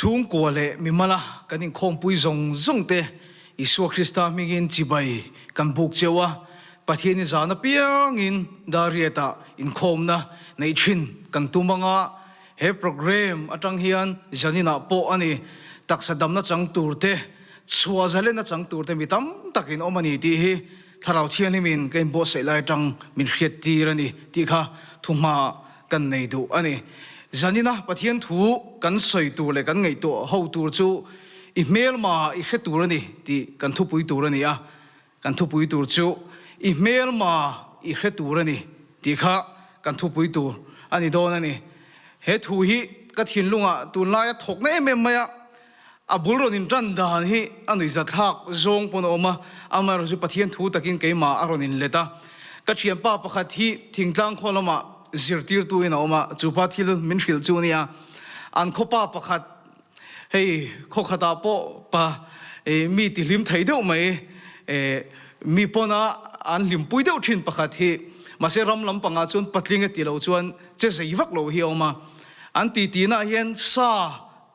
chungกัวเล่มิมาละกันนิ่งคงปุยซงเตอิสวคริสต์มิกินจิบายกันบุกเจวะปะเทียนิจานะเปียงอินดาริเอตาอินคมนะในชินกันตุมังะเฮโปรแกรมอาจังเฮียนจานินาโปอันนี้ตักสะดำนะจังตูร์เตชัวจะเล่นนะจังตูร์เตมิตั้มตักินอมันนี่ที่ถ้าเราเทียนมินกันบอสเอลายจังมินเขียดตีรันนี่ที่ข้าทุ่มมากันในดูอันนี้จานินะปะเทียนถูกันสวยตัวเลยกันไงตัวhowตัวจูอีเมลมาอีเขตัวนี่ที่กันทุบปุยตัวนี่กันทุบปุยตัวจูอีเมลมาอีเขตัวนี่ที่ข้ากันทุบปุยตัวอันนี้โดนอันนี้เฮทูฮีก็ทิ้งลุงตัวลายถกในเมมมาบุรุษนินจันดานฮีอันนี้จะทักจงปนออกมาเราจะปะเทียนถูตะกินเกยมาอารมณ์นินเลต้าก็เชียนป้าประคัดที่ทิ้งจังคนละมาzirt tir tu in oma chupa thil min hril chu nia an khopa pakhat hei khokhata po pa mi ti hlim thei deuh mai mi pona an hlim pui deuh thin pakhat hi mase ram lam panga chun patling ti lo chuan che zeivak lo hi oma an ti na hian sa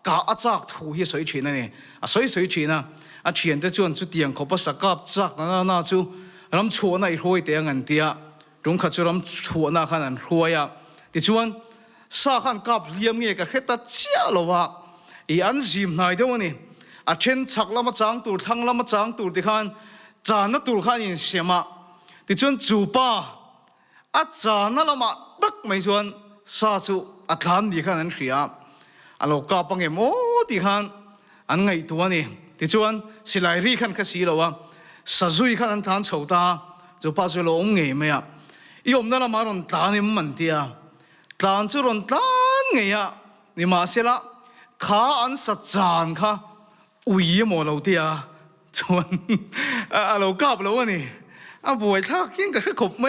ka achak thu hi soi thina ni a soi thina a thian te chuan chu tiang khopa sakap chak na chu ram chhuana I hroi te angan tiaตรงขัดจุรมชัวนาขันรัวยติชวนสาขันกับเลี้ยงเงี้ยกับเขตเชี่ยหรอวะอีอันซิมนายเดี๋ยวนี้อาเช่นชักละมาจางตูดทั้งละมาจางตูดที่ขันจานนัตูดขันยินเสียมาติชวนจูป้าอาจานนั่นละมาตักไม่ชวนซาจูอัฐานดีขันนั้นเสียอันเรากับปังเอ็มโอ้ที่ขันอันไงตัวนี้ติชวนสิไลรีขันแค่สีหรอวะสะจุยขันทานเฉาตาจูป้าจะลงเงี้ยไหมยอมนั่นละมารอนตานี่มันเดียตานจุรอนตานไงนี่มาเสียละข้าอันสัจจานข้าอุ้ยหมอเราเดียชวนเรากลับแล้วนี่บ่อยท่าขิงกับขบไหม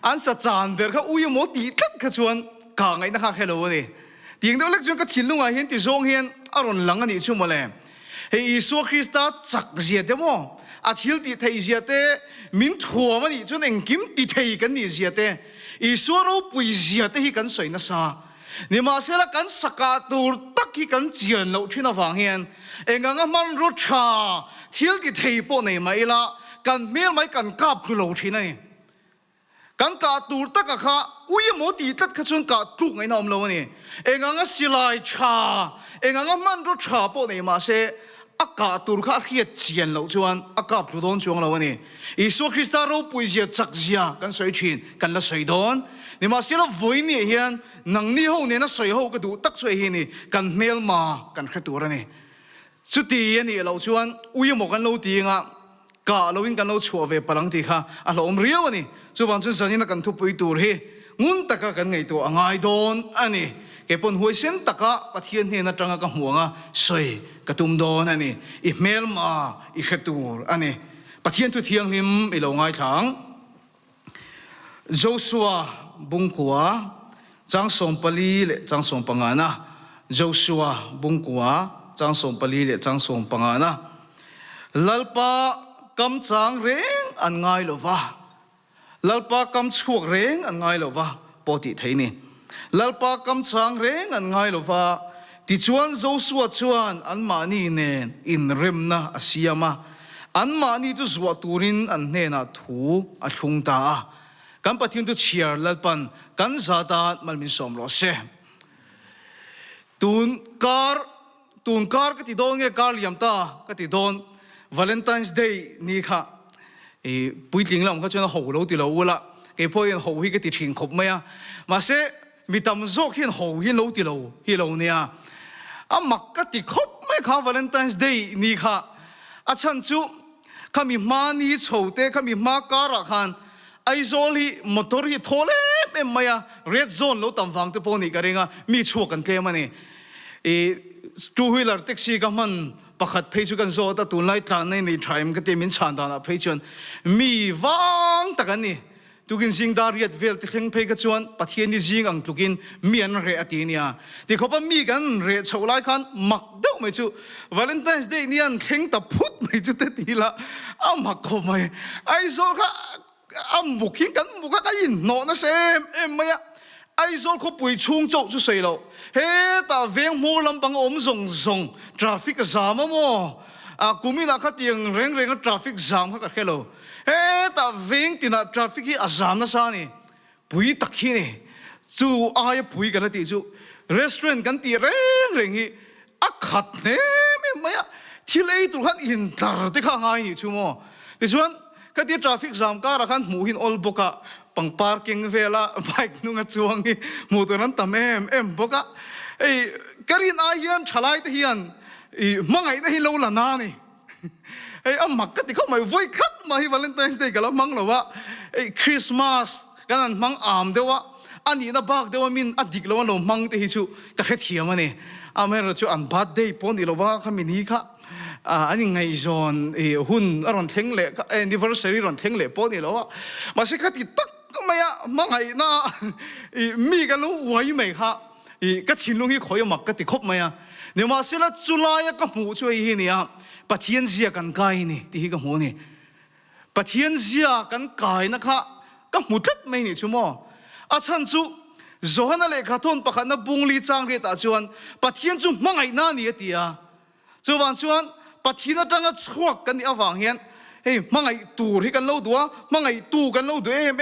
อันสัจจานเดี๋ยวข้าอุ้ยหมอตีกัดข้าชวนกางไงนะคะแค่เรานี่ตีงเดียวเล็กชวนก็ทิ้งลงไงเห็นตีทรงเห็นอารมณ์หลังอันนี้ชั่วโมงเลยเฮ้ยอิสวคริสต์จักเสียเดโมอาทิตย์ที่ไทยเสียเตมินทัวมันนี่จนเองกิมติไทยกันนี่เสียเตอีสวเราปุยเสียเตฮิกันสวยนะซานี่มาเสียละกันสกัดตูตักฮิกันเจียนเราที่น่าฟังเห็นเองงั้นมันรสชาทิลที่ไทยปนในไม่ละกันเมียไม่กันกาบคือเราที่นั่นกันกาตูตักกะข้าอุ้ยหมดตีตักขจนกาตุกไงน้องเราเนี่ยเองงั้นสิลายชาเองงั้นมันรสชาปนในมาเสียอากาศตุรกาเขียดเจียนเราจวนอากาศตุดอนจวงเราเนี่ยอิสุคริสต์เราปุยเจียจักเจียกันสวยชินกันละสวยดอนนี่มาเสียละวุ่นเนี่ยเฮียนนังนี่ห้องเนี่ยน่ะสวยห้องก็ดูตักสวยเฮียนี่กันเมลมากันแค่ตัวนี่สุดที่นี่เราจวนอุ้ยหมกันเราตีงะกะเราวิ่งกันเราชัวเวปลังตีค่ะเราอมเรียวนี่จวนจนสันนี่นักกันทุบปุยตัวเฮงุนตะกะกันไงตัวง่ายดอนอันนี้เก็บปนหัวเส้นตะกะปะเทียนเนี่ยน่ะจังกะหัวงะสวยกระตุ้มโดนอันนี้อีเมลมาอีขตูอันนี้ปะเทียนทุเทียงหิมอีเหลงไงถังโจชัวบุงกัวจังสมปลีเลจังสมปังานะโจชัวบุงกัวจังสมปลีเลจังสมปังานะลัลปากำจังเร่งอันง่ายหรอวะลัลปากำชวกเร่งอันง่ายหรอวะปกติไทยนี่ลัลปากำจังเร่งอันง่ายหรอวะที่ชวนโจชัวชวนอันมานี่เนี่ยอินเริมนะอาเซียมาอันมานี่ตุสวดตูรินอันเนี่ยนะถูอัชงตากันปะทินตุเชียร์ลัลปันกันซาตามันมินสมรสเชตูนการก็ติดโดนเงการเลียมตาก็ติดโดนวาเลนไทน์ส์เดย์นี่ค่ะปุยติงเราเขาชวนหัวเราติเราละเก็บพวกหัวที่ก็ติดถิงขบไหมมาเสมีตำโจกเห็นหัวเห็นเราติเราเนี่ยมักก็ติดคบไม่ค่ะวาเลนไทน์ส์เดย์นี่ค่ะฉันจูข้ามีมานี่โฉดเต้ข้ามีมาการะขันไอโซลีมอเตอร์ฮีโทเล่เป็นไงเรดโซนเราตำฟังตัวพวกนี้กันเองมีชัวกันเท่ามันนี่ทูวีลาร์แท็กซี่ก็มันประคัดเพจกันโซตัตุนไล่ทางในไทม์ก็เต็มินชันดานะเพจนมีวังตะกันนี่ทุกินสิงดารีดเวลที่เข่งเพจชวนปะเทียนนี่จิงอังทุกินมีอันเรอตีเนี่ยที่เขาบอกมีกันเรชาวไล่ขันมักเดาไม่จูวาเลนไทน์ส์เดย์นี่อันเข่งตะพุดไม่จูเตตีละมักเขาไม่ไอโซค่ะบุกขิงกันบุกกันยินโน่นะเซมไม่ไอ zol ko pui chung chau chu sei lo he ta veng mo lam bang om zong zong traffic jam mo a kumina kha tiang reng reng traffic jam kha ka khelo he ta veng tina traffic hi azam na sa ni pui tak hi ni chu ai pui ka ti chu restaurant kan ti reng reng hi a khat ne me maya thilei tu khan in tar te kha ngai ni chu mo ti chuan ka ti traffic jam ka ra khan mu hin ol boka pang parking vela bike nunga chuang hi mu to nan tam em boka ei karin a hian thalai te hian i mangai na hi lo la na ni ei amak ka ti kho mai voi khat ma hi valentines day ka lo mang lo wa ei christmas kan mang am dewa ani na bak dewa min adik lo lo mang te hi chu ka khet hiam ani amer chu an birthday pon i lo wa kha min hi kha ani ngai zon e hun aron thleng le anniversary ron thleng le pon i lo ma se kha ti tak maya mangai na mi kan lo wai mai kha i ka thin lung hi khoi mak ka ti khop maya ne ma se la chulai ka mu chu hi ni a pathian zia kan kai ni ti hi ka mu ni pathian zia kan kai na kha ka mu tat mai ni chu mo a chan chu zohana le kha thon pakhat na bungli chang re ta chuan pathian chu mangai na ni atia chuwan chuan pathian atanga chuak kan ni awang hian hey mangai tur hi kan lo duwa mangai tu kan lo du em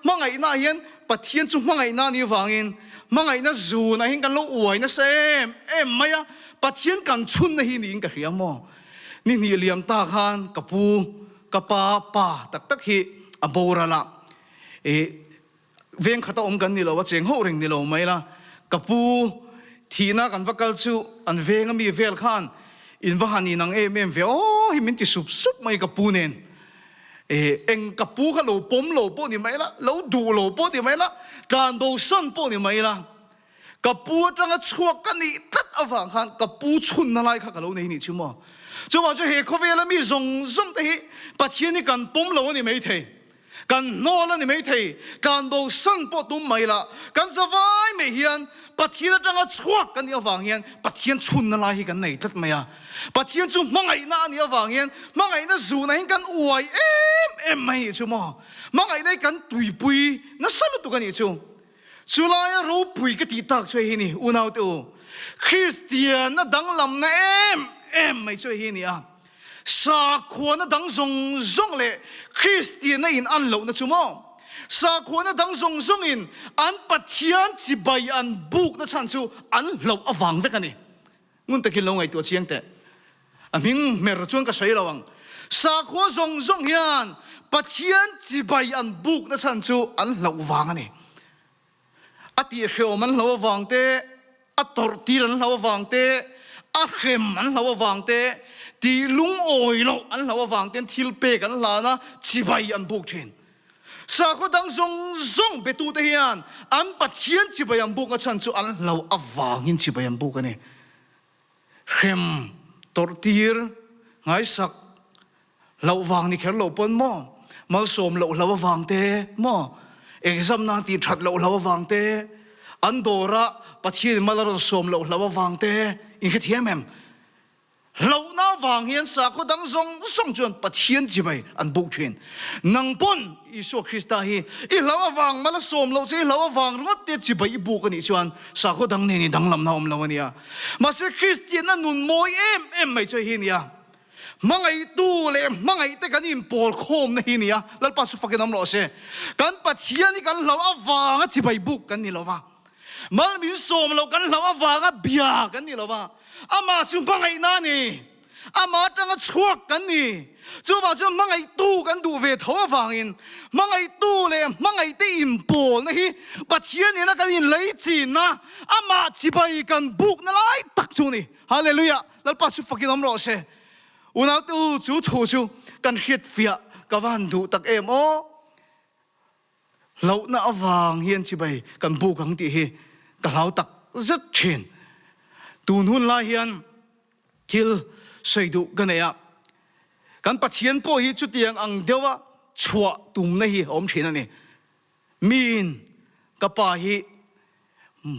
mangai na hian pathian chu mangai na ni wangin mangai na zu na hin kan lo uai na sem em maya pathian kan chun na hi ni ka hriam mo ni ni liam ta khan kapu kapa pa tak tak hi abora la veng khata om kan ni lo wa cheng ho ring ni lo mai la kapu thina kan vakal chu an veng mi vel khan in vahani nang em ve o hi min ti sup mai kapu nen eng kapu kha lo pom lo po ni mai la lo du lo po ni mai la kan do san po ni mai la kapu atanga chuak kan ni tat awang khan kapu chun na lai kha ka lo nei ni chu mo chu wa chu he khovela mi zong zong te hi pathian ni kan pom lo ni mai the kan no la ni mai the kan do san po tum mai la kan zawai me hian pathian atanga chuak kan ni awang hian pathian chun na lai hi kan nei tat maya pathian chu mangai na ni awang hian mangai na zu na hin kan uai em mai chu mo mangai nei kan tui pui na salu tu kan ni chu chulai ro pui ka ti tak choi hi ni unau tu christian na dang lam na em mai choi hi ni a sa kho na dang zong zong le christian na in an lo na chu mo sa kho na dang zong zong in an pathian chi bai an buk na chan chu an lo awang ve ka ni ngun ta kin lo ngai tu chiang te aming mer chuan ka sei lawang sa kho zong zong hian pathian chi bai an buk na chan chu an lo wang ani ati heo man lo wang te a tor tir an lo wang te a khem an lo wang te ti lung oi lo an lo wang ten thil pe kan la na chi bai an buk thin sa kho dang zong zong be tu te hian an pathian chi bai an buk a chan chu an lo awang in chi bai an buk ani khem tor tir ngai sak lo wang ni kher lo pon mo mal som lo wang te mo exam na ti that lo wang te andora pathian malaron som lo wang te in khe thiam em lo na wang hian sa kho dang zong song chuan pathian chi bai an buk thin nang pon isu krista hi I lo wang mala som lo che lo wang ngot te chi bai buk ani chuan sa kho dang ne ni dang lam na om lo ania ma se christian na nun moi em mai choi hi nia mangai tu le mangai te kan in pol khom na hi nia lal pa su fakin am lo se kan pathian ni kan lo awang a chi bai buk kan ni lo wa mal min som lo kan lo awang a bia kan ni lo wa ama chu mangai na ni ama tanga chuak kan ni chu wa chu mangai tu kan du ve tho awang in mangai tu le mangai te in pol na hi pathian ni na kan in lei chin na ama chi bai kan buk na lai tak chu ni hallelujah lal pa su fakin am lo se unau tu chu thu chu kan hit fia ka van du tak em o lo na awang hian chi bai kan bu kang ti hi ka lau tak zat thin tun hun la hian kil seidu ganaya kan pathian po hi chu tiang ang dewa chua tum na hi om thin ani min ka pa hi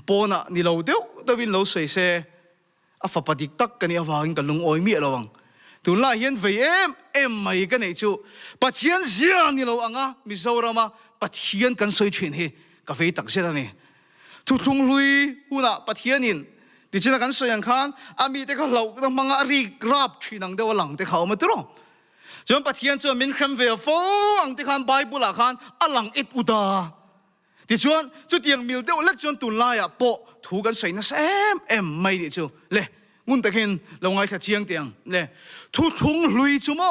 pona ni lo deu tawin lo sei se a fa padik tak kan awang kan lung oi mi lawang tu la hian ve em mai ka nei chu pathian ziang ni lo anga mi zorama pathian kan soi thin hi ka ve tak se ani ทุทุงลุยหัวปะเทียนินดิฉันกันสยังคันอามีแต่เขาเหล่าต้องมังอารีกราบที่นังเดวหลังแต่เขามาตรอจนปะเทียนจนมินคำเวฟอังที่คันไบเบิลคันอลังอิดอุดาดิฉันจุดยังมิลเดวเล็กจนตุนลายโปถูกันใส่นะเอ็มไม่ดิจูเล่งุนตะเห็นลงไงถ้าเชียงเตียงเล่ทุทุงลุยจุโม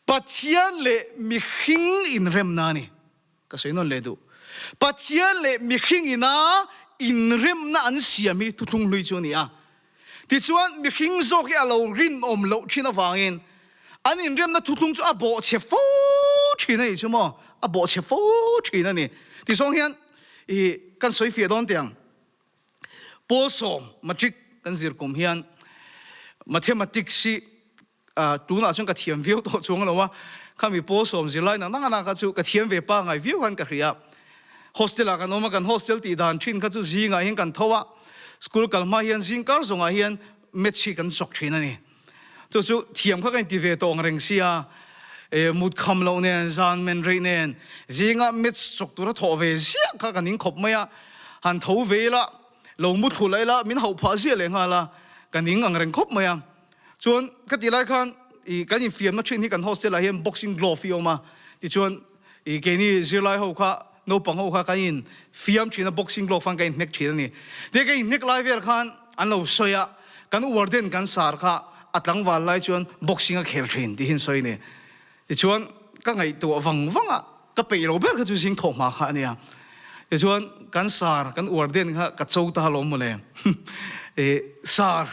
ปะเทียนเล่มีหิงอินเรมนานี่ก็ใส่นนเลดูปะเทียนเล่มีหิงอินาอินเรมนาอันเสียมีทุทุงลุยจูนี่ดิฉันมีหิงโซกี้เรารินอมโลชินฟังอินอันอินเรมนาทุทุงจูโบเชฟชินะนี่จุโมโบเชฟชินะนี่ดิฉันเห็นกันสวยเฟียดอนเตียงโปสมมาจิกกันสิร์กุมเฮียนมาเทมาติกซีตูน่าจงกระเทียมวิวตัวจงเราว่าข้ามีโปสมสิไลนั่งนั่งก็จูกระเทียมเวป้าไงวิวกันกระเรียบโฮสเทลกันโนมากันโฮสเทลตีดานชินก็จูซีไงเห็นกันทว่าสกุลกันมาเฮียนซิงการส่งไงเฮียนเม็ดชีกันสกชินนี่จูเทียมเขากันตีเวตองเริงเสียมุดคำเราเนี่ยจานเมนเรเนนซิงอ่ะเม็ดสกตัวทอเวเสียข้ากันนิ่งขบไม่อ่ะหันทูเวละลงมุดถูเลยละมินเขาพาเสียเลยฮะละกันนิ่งอังเริงขบไม่อ่ะส่วนก็ตีไรกันกันยิ่งฟิล์มนักชินที่กันโฮสเทลอะไรเห็นบ็อกซิ่งกลอฟิโอมาที่ส่วนแกนี่สิไรเขาค่ะโนปังเขาค่ะกันยิ่งฟิล์มชินบ็อกซิ่งกลอฟังกันเน็กชินนี่เด็กกันเน็กไลฟ์เวลกันอันเราสวยกันอวดเด่นกันสารค่ะอัดหลังวันไล่ส่วนบ็อกซิ่งก็เคลชินที่เห็นสวยนี่ที่ส่วนก็ไงตัวฟังอ่ะก็ไปเราเบิร์ก็จะสิ่งถกมาค่ะเนี่ยที่ส่วนกันสารกันอวดเด่นค่ะกัดโซ่ตาล้มหมดเลยสาร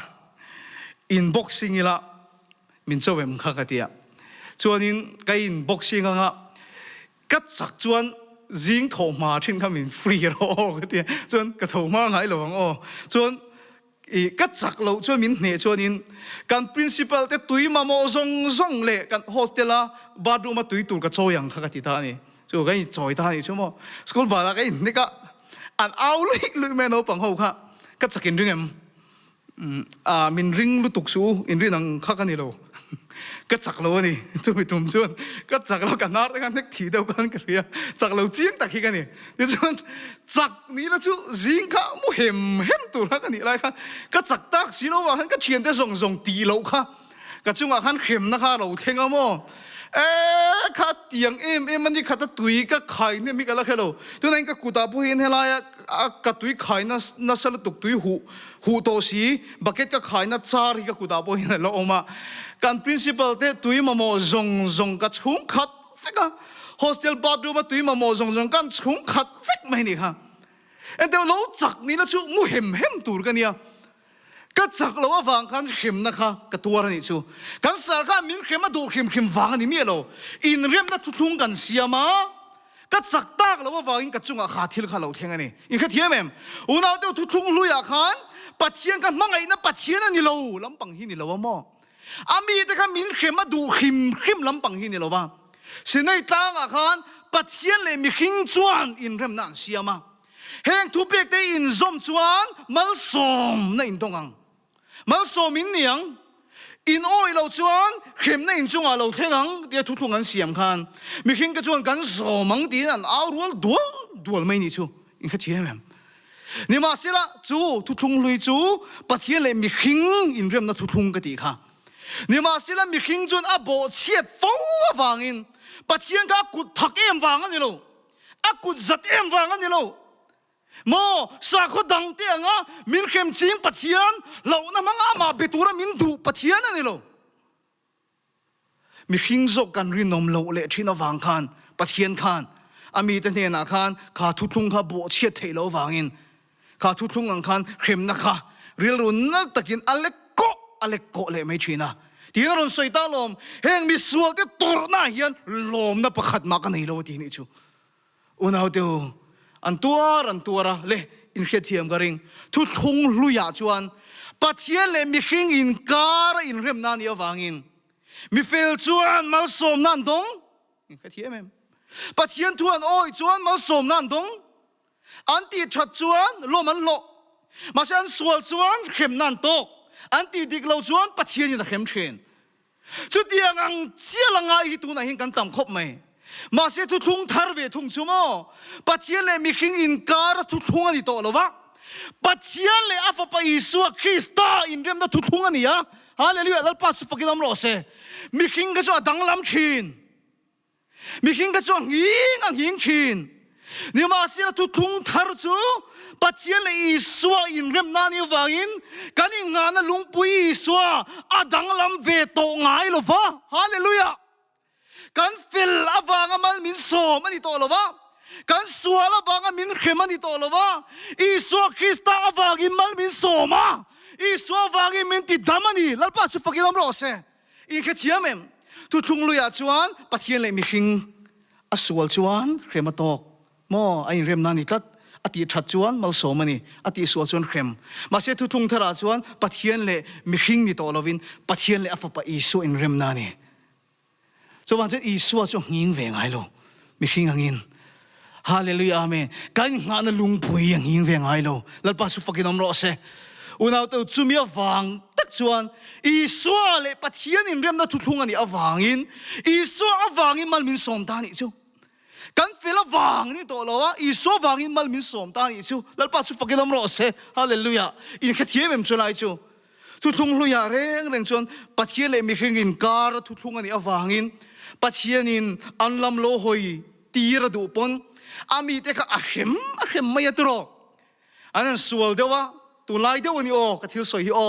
อินบ็อกซิ่งนี่ละมินเจ้าเวมข้ากันเดียส่วนนี้ก็อินบ็อกซิ่งอ่ะกัดสักส่วนสิ่งถกมาทิ้งข้ามินฟรีโร่กันเดียส่วนกระถกมาไงหลวงส่วนกัดจักเราช่วยมินเนี่ยช่วยนินการ principal แต่ตุยมาโมซงเล่กัน hostel ละบาร์ดูมาตุยตูกับโจยังข้ากันที่ท่านี่ช่วยกันจอยท่านี่ชั่วโมงสกูลบาร์ละกันนี่ก็อันเอาลุยแม่โนปังเขาค่ะกัดจักอินริงเอ็มมินริงลุตุกซูอินริงนังข้ากันนี่เรากัดจักเรานี่ช่วยทุ่มชวนกัดจักเรากันนาร์กันเล็กทีเดียวกันกันเรียจักเราเจียงตะกี้กันนี่เดี๋ยวชวนจักนี่ละจู่จิงข้ามูเห็มตัวละกันนี่ไรกันกัดจักตักสิเราว่าขันกัดเชียนแต่ส่งตีเราค่ะกัดจุงว่าขันเข็มนะคะเราเทงเอาโม่ข้าเตียงมันนี่ข้าตะตุยก็ไข่เนี่ยมีกันละแค่เราตัวนั้นก็กูตาผู้เห็นเฮลัยก็ตุยไข่น่าสลัดตุกตุยหูโตสีบักเก็ตก็ไข่น่าจารีก็กูตาผู้เห็นเราออกมาการ principal เตตุยมาโมซงกัดชุ่มขัดฟิกอะ hostel บาร์ดูมาตุยมาโมซงกันชุ่มขัดฟิกไม่นี่ค่ะเดี๋ยวเราจักนี่ละจู่มูเห็มตัวกันเนี่ยก็จักเราว่าฟังกันเข็มนะคะกับตัวนี่ชูกันสารกันมินเข็มมาดูเข็มฟังนี่มีเราอินเรียมนัดทุ่งกันเสียมาก็จักตากเราว่าฟังอินกับจุงอาขาทิลข้าเราเทียงกันนี่อินข้าเทียมเอ็มอุณาเดียวทุ่งลุยอาคารปัดเทียงกันมั่งไงนะปัดเทียงนั่นนี่เราลำปังหินนี่เราว่าหม้ออามีแต่กันมินเข็มมาดูเข็มลำปังหินนี่เราว่าเสียในตางอาคารปัดเทียงเลยมีหิงจวนอินเรียมนั่นเสียมาแห่งทุบเบกได้อินซอมจวนมันสมในอินตรงอังมาสมินเนียงอินโอยเราจวนเข็มในอินจงอาเราเท่งังเดี๋ยวทุกๆกันเสียมคันมีเข็มกระจวนกันสมังดีนั่นเอาดัวไม่นี่ชูอินข้าเทียมนี่มาเสียละจูทุกๆลุยจูปะเทียนเลยมีเข็มอินเรียมนั่นทุกๆกันดีค่ะนี่มาเสียละมีเข็มจวนอาโบเชียดฟ้าฟังอินปะเทียนก็กุดทักเอ็มฟังกันนี่โลอากุดจัดเอ็มฟังกันนี่โลโมสักคนดังเตียงอ่ะมินเข้มจิงปะเทียนเรานะมังอามาเบตูระมินดูปะเทียนนั่นนี่โลมีขิงจกกันรินนมเราเละที่นวังคันปะเทียนคันอามีแต่เนี่ยนะคันขาทุทุ่งขาโบเชียเทลวังอินขาทุทุ่งอังคันเข้มนะคะเรียลรุนนักตะกินอเล็กโกเละไม่ชีนะที่นั่นเราใส่ตาลมเฮงมีส่วนที่ตัวน่าเฮียนลมน่ะประคัดมากันนี่เราที่นี่ชูอุณาเดียวอันตัวระเล่อินเขียเทียมกระริงทุกทุ่งลุยาจวนปัทเทียนเล่มีขิงอินการอินเรียมนันยาวังอินมีเฟลจวนมาสมนันดงอินเขียเทียมเองปัทเทียนทวนโอ้ยจวนมาสมนันดงอันตีชัดจวนโลมันโลมาเช่นสวลจวนเข็มนันโตอันตีดิกเราจวนปัทเทียนนี่นะเข็มเชนจุดเดียงอังเจียลังไงตัวไหนเห็นกันต่ำคบไหม มาเสียทุทุ่งทาร์เวทุ่งชั่วโมปัจเจียนเลยมีขิงอินการทุทุ่งอันนี้โตหรอวะปัจเจียนเลยอาฟะไปอิสุคริสต์อินเรียมนั้นทุทุ่งอันนี้ฮาเลลูยาแล้วปัสสุปกิลามโรเซมีขิงก็จะดังลำชินมีขิงก็จะหิงชินนี่มาเสียทุทุ่งทาร์จูปัจเจียนเลยอิสุอินเรียมนั้นอยู่ว่าอินกันอิงานลุงปุยอิสุดังลำเวโตง่ายหรอวะฮาเลลูยากันฟิลอวางมันมินโซมันนี่โตหรอวะกันสวลอวางมินเขมันนี่โตหรอวะอิสุคริสต์อวางมันมินโซมาอิสุอวางมินติดามันนี่แล้วปัจจุบันกิลามโรเซอีกแค่เทียมทุทุ่งลุยจวนปัจเจียนเลยมีขิงอสวลจวนเขมาตอกมอไอเรียมนันนี่ตัดอติชัดจวนมัลโซมันนี่อติสวลจวนเขมมาเสียทุทุ่งทาราจวนปัจเจียนเลยมีขิงนี่โตลวินปัจเจียนเลยอฟปะอิสุอินเรียมนันนี่จวนจะอิสุจะหิงเวงไงโลมีขิงหิงฮาเลลูยาอาเมนกันงานลุงปุยหิงเวงไงโลแล้วปัจจุบันกิลามโรเซอุณาตัวจุมีอวังตักจวนอิสุเลยปัจเจียนอินเรียมนั้นทุทุ่งอันนี้อวังอินอิสุอวังอินมันมินสมตานี่จูกันฟิลวังนี่ตัวเราอิสุอวังอินมันมินสมตานี่จูแล้วปัจจุบันกิลามโรเซฮาเลลูยาอินแค่เทียมจุไลจูทุทุ่งลุยาเร่งจวนปัจเจียนเลยมีขิงอินการทุทุ่งอันนี้อวังอินปัจเจียนินอันลำโลหอยตีระดูปนอามีเตะอาเข็มไม่ยตัวอันนั้นสวลเดียวว่าตัวไล่เดียวนี่โอกระทิลสวยโอ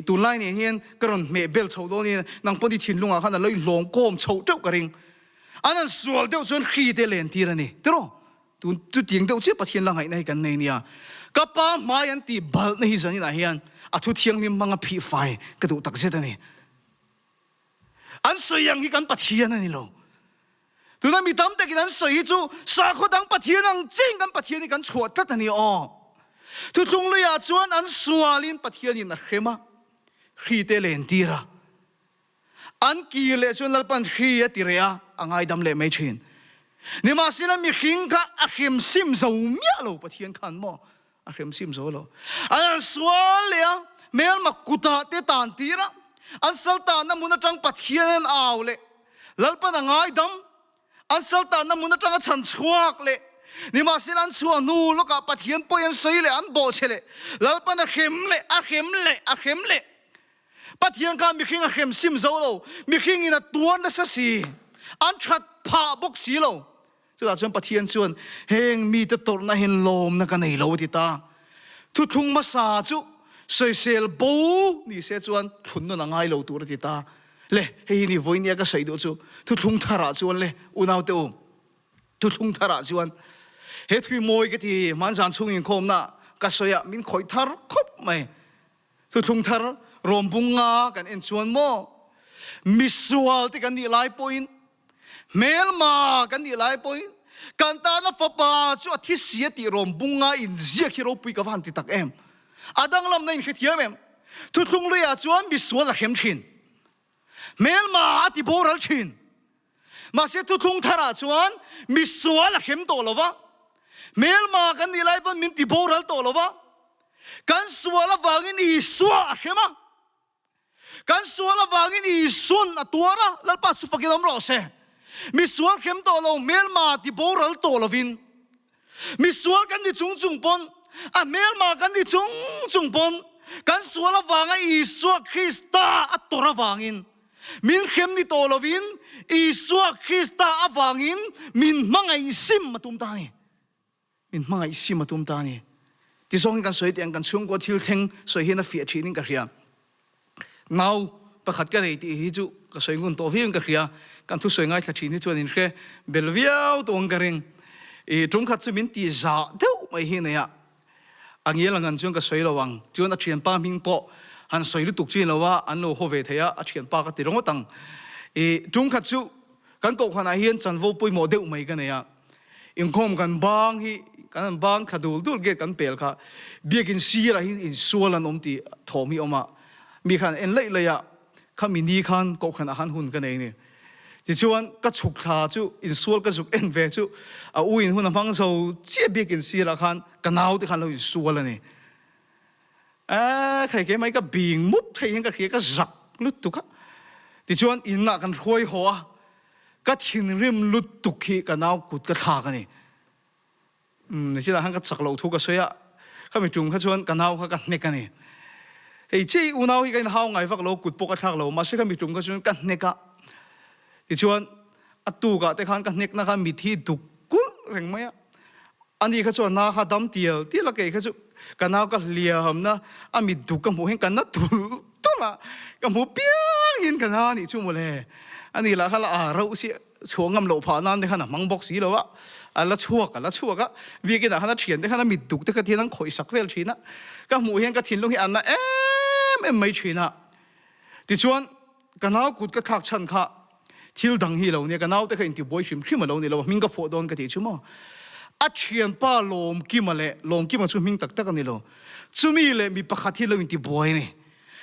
ตัวไล่เนี่ยเฮียนกระรอนเมเบลชาวโดนี่นางปนที่ถิ่นลุงอ่ะขนาดเลยหลงโกมชาวเจ้ากระริงอันนั้นสวลเดียวจนขี้เตเลนตีระนี่ตัวตัวเตียงเดียวเชื่อปัจเจียนลังไห้ในกันในเนี่ยกับป้ามายันตีบัลนี่สันนี่นะเฮียนอาทุเทียงมีมังพีไฟกระดูตักเสดนี่อันสวยอย่างที่กันปัจเจียนนี่โลตัวนั้นมีตั้มแต่กินอันสวยจู่สาขาดังปัจเจียนอังจริงกันปัจเจียนนี่กันชวดทัดนี่อ๋อทุกจงเลยอาจวนอันสวาลินปัจเจียนนี่นักเข้มาขีเตเลนตีระอันกีเลชวนลัลปันขีตีเรียอังไงดำเลไม่ชินนี่มาสินะมีขิงกะอาเข้มซิมจะอุ้มยาโลปัจเจียนขันมั้งอาเข้มซิมจะโลอันสวาเลียเมลมากุตาเตตันตีระอันสัลตานน้ำมุนจังปัจเจียนเอาเลยลัลปันอังไงดำอันสัลตานน้ำมุนจังฉันชวกเลยนี่มาสิลันชัวนูลูกปัจเจียนปอยันสวยเลยอันโบเชเลยลัลปันอาเข้มเลยปัจเจียนการมีขิงอาเข้มซิมจะโลมีขิงอินตัวนั่นสัสีอันชัดผ่าบกสีโลจะได้จนปัจเจียนชวนเฮงมีแต่ตัวน่ะเห็นลมนักในโลติตาทุทุ่งมาสาจุสวยเซลบูนี่เสียจวนทุนนั่งไงโลตัวติตาเล่เฮนี่วันนี้ก็ใส่ดูจูทุทุ่งทาราจวนเล่อุณาวเตอทุทุ่งทาราจวนเฮทุยมวยก็ที่มันสันชุ่งยิงคมน่ะก็สวยมินคอยทาร์คบไหมทุทุ่งทาร์รวมบุงงากันเอ็นชวนโมมิสวลที่กันนี่ไลปอยน์เมลมากันนี่ไลปอยน์กันตาหน้าฟ้าป่าชัวที่เสียที่รวมบุงงาอินเสียที่เราปุยกับวันที่ตักเอ็มอาดังลำในขี้เทียมเอ็มทุทุ่งเลยอาจวนมิสวลละเข้มชินเมลมาที่โบราณชินมาเสียทุทุ่งทาราจวนมิสวลละเข้มโตแล้ววะเมลมากันนี่ไลปอยน์มินที่โบราณโตแล้ววะกันสวลละวางินอิสวะเข้มกันสวลละวางินอิสุนตัวระแล้วปัสสุปกิลามโรเซมิสวลเข้มโตแล้วเมลมาที่โบราณโตแล้ววินมิสวลกันที่จุงปนเมลมากันที่จุงปนกันสวลละวางอิสวะคริสต์ตัวระวางินมินเข้มนี่โตแล้ววินอิสวะคริสต์วางินมินมังไอซิมมาตุมตานีมินมังไอซิมมาตุมตานีที่ส่งกันสวยเตียงกันช่วงกว่าทิลเทงสวยเห็นน่ะเฟียชีนิงกันเรียเงาประคัดกันไอ้ที่ฮิจูก็สวยงุนโตฟิงกันเรียกันทุกสวยง่ายทัดชีนิจวนนินแค่เบลเวียวตัวงกันเองตรงขัดสมินตีจ่าเท่าไม่เห็นเนี่ยอันนี้หลังกันช่วงก็สวยระวังจวนอัจฉริยะป้ามิงโปอันสวยลุตุกจีนแล้วว่าอันโลโฮเวทยาอัจฉริยะป้าก็ติดรงว่าตังตรงขัดชูกันก็ขนาดเห็นจันโวปุยโมเดลไม่กันเนี่ยอิงคมกันบางฮีกันบางขัดดูเกตกันเปลค่ะเบียกินซีระหินอินส่วนนมตีทอมีออกมามีขันเอ็นเล่เลยอะข้ามีนี่ขันก็ขันอาหารหุ่นกันเองเนี่ยที่ชวนก็ฉุกทาจูอินส่วนก็ฉุกเอ็นเวจูอุ้ยหุ่นพังโซ่เจี๊ยบเบียกินซีระขันกันเอาที่ขันเราอินส่วนเลยเนี่ยใครแกไม่ก็บิงมุดใครยังก็เขียก็จักลุตุกะที่ชวนอินนักกันรวยหัว ก็ทิ้งริมลุดตุกขี้กันเอากุดกระทากันนี่ในที่นั้นก็สักเหล่าทุกข์ก็เสียข้าไม่จุ่มข้าชวนกันเอาข้ากันเนกันนี่ไอ้ที่อุณเอาอีกันเอาไงฟักเหล่ากุดปกกระทากเหล่ามาเสียข้าไม่จุ่มข้าชวนกันเนกะที่ชวนอัตุกะแต่ขันกันเนกนะครับมีที่ดุกุลเร่งไหมอ่ะอันนี้ข้าชวนนาข้าดำเตียวที่ละเกยข้าชวนกันเอาก็เลี้ยมนะอันมีดุกันหูเห็นกันนะตุละกันหูเปียงเห็นกันนะนี่ชุ่มเลยอันนี้ละข้าละเราเสียช่วงงำเหล่าผ่านนั้นเด็กขนาดมังบอกสีแล้ววะละชั่วกันวิ่งกันขนาดเฉียนเด็กขนาดมีดุเด็กที่นั่งคอยสักเวลชีนะก็หมูเห็นก็ทิ้งลงที่อันนั้นไม่ชีนะที่ชวนกันเอากุดก็ทักชันค่ะทิลดังฮีเราเนี่ยกันเอาแต่ก็อินทิบอยชิมขึ้นมาเราเนี่ยเรามิงก็พอโดนกันที่ชั่วโมงอัดเฉียนป้าลมกิมาเลยลมกิมาช่วยมิงตักกันนี่เราชั่วมีเลยมีประคัดที่เราอินทิบอยนี่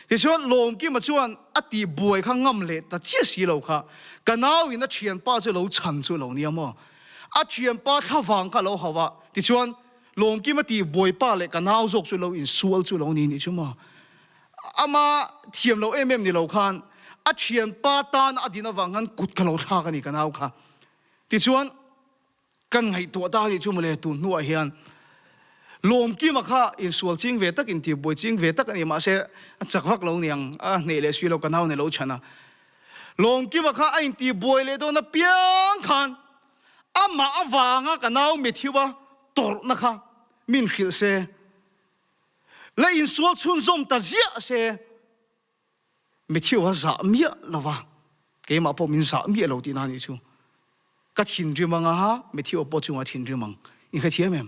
ที่ชวนลมกิมาชวนอัติบอยข้างง่ำเลยแต่เชี่ยสีเราค่ะกันเอาอินนัดเฉียนป้าช่วยเราชันช่วยเราเนี่ยมั้งอัดเฉียนป้าท่าฟังค่ะเราเขาว่าที่ชวนลมกิมาตีบอยป้าเลยกันเอาจกช่วยเราอินสวลช่วยเรานี่ชั่วโมงอามาเทียมเรานี่เราคันอาเชียนป้าตานอดีตวังกันกุดกันเราท่ากันนี่กันเอาค่ะที่ชวนกันไงตัวตาที่ชั่วโมงเลยตุนหัวเฮียนลมกี้มาค่ะอินสวลจิงเวตักอินที่บอยจิงเวตักนี่มาเสจักวักเราเนี่ยเนี่ยเลยชีเรากันเอาเนี่ยเราชนะลมกี้มาค่ะอินที่บอยเลยโดนเปียงคันอามาวังกันเอาไม่ที่ว่าตอร์นะคะมินขิลเซและอินสวลชุนซมตาเสียเสไม่เที่ยวว่าจะมีอะไรวะเกี่ยมาพอมินจะมีเราที่นั่นนี่ชูก็ทิ้งเรื่องมังฮะไม่เที่ยวพอจูมาทิ้งเรื่องมังอีกแค่เที่ยวมั้ย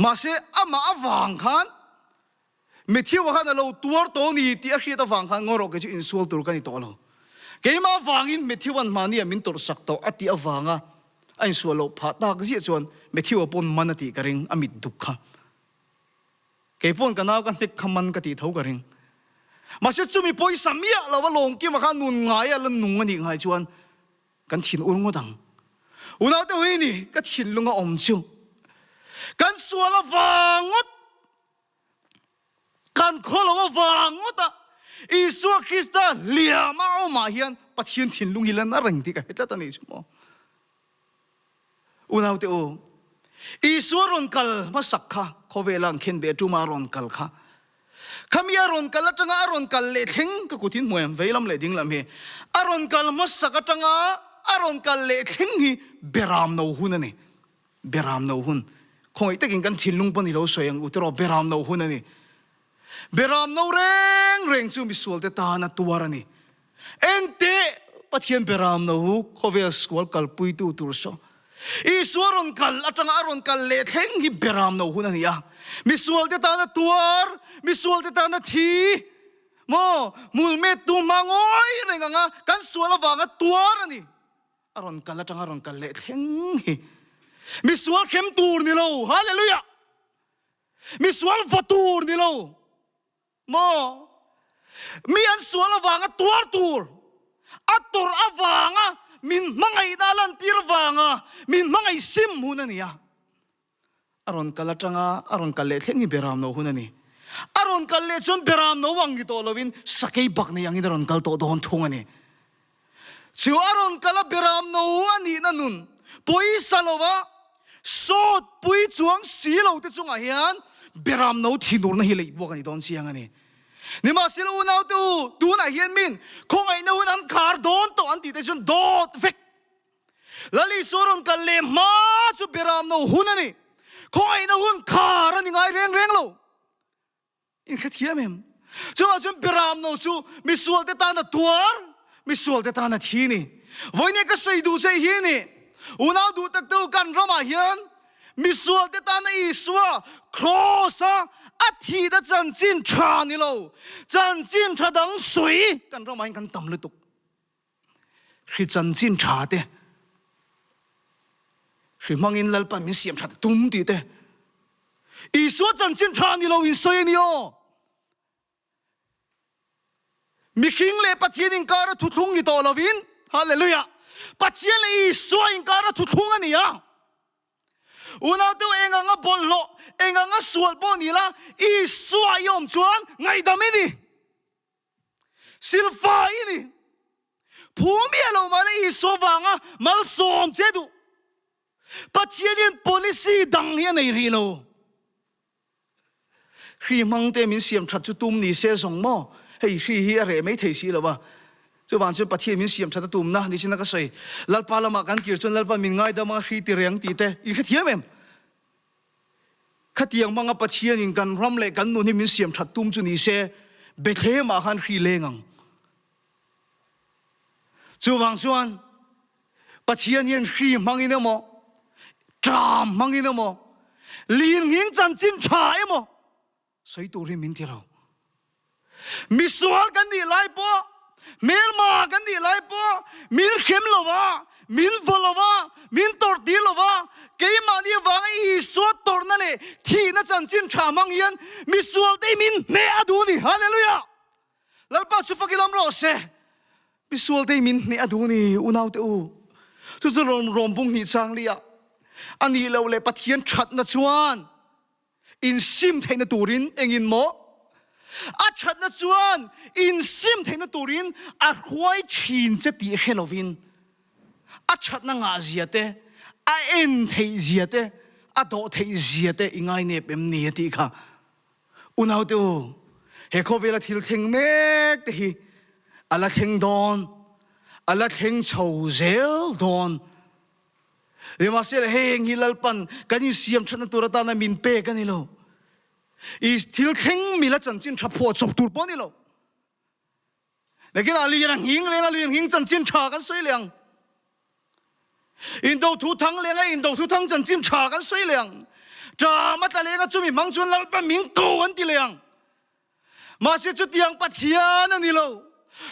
มาเสอามาฟังขันไม่เที่ยวว่าขันเราตัวตัวนี้ที่อาชีพฟังขันงอเราก็จะอินสวลตัวกันนี่ตัวเราเกี่ยมาฟังอินไม่เที่ยววันมานี่มินตัวสักตัวอัติอาฟังอ่ะอินสวลเราพัดตากเสียชวนไม่เที่ยวปนมันตีกระเริงอามิดดุขะเกี่ยปนกันเอากันเด็กขมันกติเท่ากระเริงมาเสียจุมีปอยสามีเราว่าลงกี่มาข้านุนไงแล้วนุ่งกันอีกไงชวนกันถิ่นอุ่นก็ดังอุ่นเอาแต่วันนี้ก็ถิ่นลงก็อมชิวกันสวนละฟังงดกันขอละว่าฟังงดอ่ะอิสุคริสต์เลี้ยมาเอามาเฮียนปัจเจียนถิ่นลุงฮิลันน่ารังที่กันเฮ็ดแล้วตอนนี้ชั่วโมงอุ่นเอาแต่โออิสุรอนกัลมาสักข้าเขาเวลังเข็นเบตุมารอนกัลข้าขมีอารอนกัลจังอารอนกัลเล่ทิ้งก็กุทิ้งมวยเวลามเล่ดิ้งลำเฮอารอนกัลมัสสักจังอารอนกัลเล่ทิ้งฮีเบรามนูหุนนี่เบรามนูหุนคงไอ้ตะกินกันทิ้งลุงปนิเราสวยงอุตรอเบรามนูหุนนี่เบรามนูเร่งซูมิสวลเตตานาตัวรันี่เอ็นเตปัจเจียนเบรามนูเขาเวลสควอลกัลปุยตูตุรโซอีสวรอนกัลจังอารอนกัลเล่ทิ้งฮีเบรามนูหุนนี่ยามิสวลเตตานาตัวมิสวลเตตานาทีโมมูลเมตุมังโอยเรื่องงั้นกันสวลวังตัวนี่อารอนกัลจังอารอนกัลเล่ทิ้งฮีมิสวลเข้มตูร์นี่เราฮาเลลูยามิสวลฟัตูร์นี่เราโมมีอันสวลวังตัวตูร์อัตตูร์อวังมินมังไอดาลันตีร์วังมินมังไอซิมหุนนี่ยาอารอนกัลจังอารอนกัลเล่ทิ้งฮีเบรามโนหุนนี่อารอนกัลเล่ชนเบรามโนวังกิโตโลวินสักไอบักนี่ยังอิดารอนกัลโตโดนทุ่งนี่ชิวอารอนกัลเบรามโนอันนี้นั่นนุนปุยสโลวะโซดปุยจวงสีเหล่าที่จงอาเฮียนเบรามโนที่นูร์นั่นฮิเลยบอกกันนี่ตอนเชียงอันนี้นี่มาสิลูนเอาตัวดูน่าเฮียนมินคงไอ้นู่นอันคาร์ดอนตัวอันที่ได้ชนโดดเฟกแล้วลิสอรอนกัลเล่มาจูเบรามโนหุนนี่คงไอ้นู่นคาร์นี่ไงเร่งเราอินแค่เทียมเองจะว่าจูเบรามโนจูมิสวลเตตานาตัวมิสวลเตตานาทีนี่วันนี้ก็ใส่ดูใส่เฮียนี่อุณาดูตักตัวกันรามาเฮียนมิสวลเตตานาอิสวาครอสอาทิตย์จันจินชานี่เราจันจินชาดังสวยกันรามาเฮียนกันต่ำเลยตุกคือจันจินชาเตคือมังอินลัลปามิเสียมชาตุ้มดีเตอิสวาจันจินชานี่เราอินสวยนี่โอมิคิงเล่ปะเทียนิงการะทุทุงอีโตลวินฮาเลลูยาปะเทียนเลยสวยอิงการะทุทุงอันนี้อ่ะอุณาตัวเองอ่ะบอลโลเองอ่ะสวดบอลนี่ละอีสวยยอมจวนไงดามินี่ซิลฟาอินี่ ผู้มีเรามาเลยสว่างมาสอมเจดูปัจเจียน policy ดังเฮียในรีโลฮีมังเตมินเสียมชัดจุตุมนี่เสียสองหม้อเฮ้ยฮีเฮียอะไรไม่เทสีหรอวะจะวันจะปัจเจียนมินเสียมชัดตุมนะนี่ฉันนักใส่ลัลปาละมากันเกี่ยวจนลัลปามินง่ายดามาฮีตีเรียงตีเตอีกแค่เทียมเองขัดยังมังปัจเจียนกันรำเล็กกันนู่นนี่มินเสียมชัดตุมจุนี่เสียเบเทมาขันฮีเลงังจะวันส่วนปัจเจียนยังฮีมังอินเมอจามมังอินเมอลีนหิงจันจินชายเมอใส่ตัวเรมินที่เรามิสวากันดีไลปอเมลมากันดีไลปอมิลเข้มลวะมิลวลวะมิลตอร์ดีลวะเกี่ยมาดีวังอีสวดตอร์นั่นเลยที่นั่นจันจินชามังยันมิสวาได้มินเนอดูนี่ฮาเลลูยาแล้วป้าชุฟักลำรอเสมิสวาได้มินเนอดูนี่อุณาวเตอูทุกส่วนรวมบุ้งหิจางเลียอันนี้เราเลยปะเทียนชัดนะจวนอินซิมเทนตูรินเองอินโมอาชัดนะจวนอินซิมเทนตูรินอาหวยชินจะตีเฮโลวินอาชัดนะงาเจียเตอาเอ็นเทเจียเตอาโดเทเจียเตอิงไงเนี่ยเป็นเนียตีค่ะอุณาวตูเฮโคเวลาทิลเทงเมกตีอาลาเทงดอนอาลาเทงเฉาเซลดอนเรื่องมาเสียเฮงฮิลลปันกันนี่เสียมฉันตัวตานามินเป้กันนี่โลอีทิลเข่งมิลจันจินชับพอจบตูปนี่โลแต่กินอะไรอย่างหิงเรื่องอะไรอย่างหิงจันจินชากันสวยเลียงอินโดทุทังเลียงอินโดทุทังจันจินชากันสวยเลียงจ้ามาแต่เลียงก็จุมีมังชวนลปันมิงโกวันที่เลียงมาเสียจุดยังปัทยานั่นนี่โล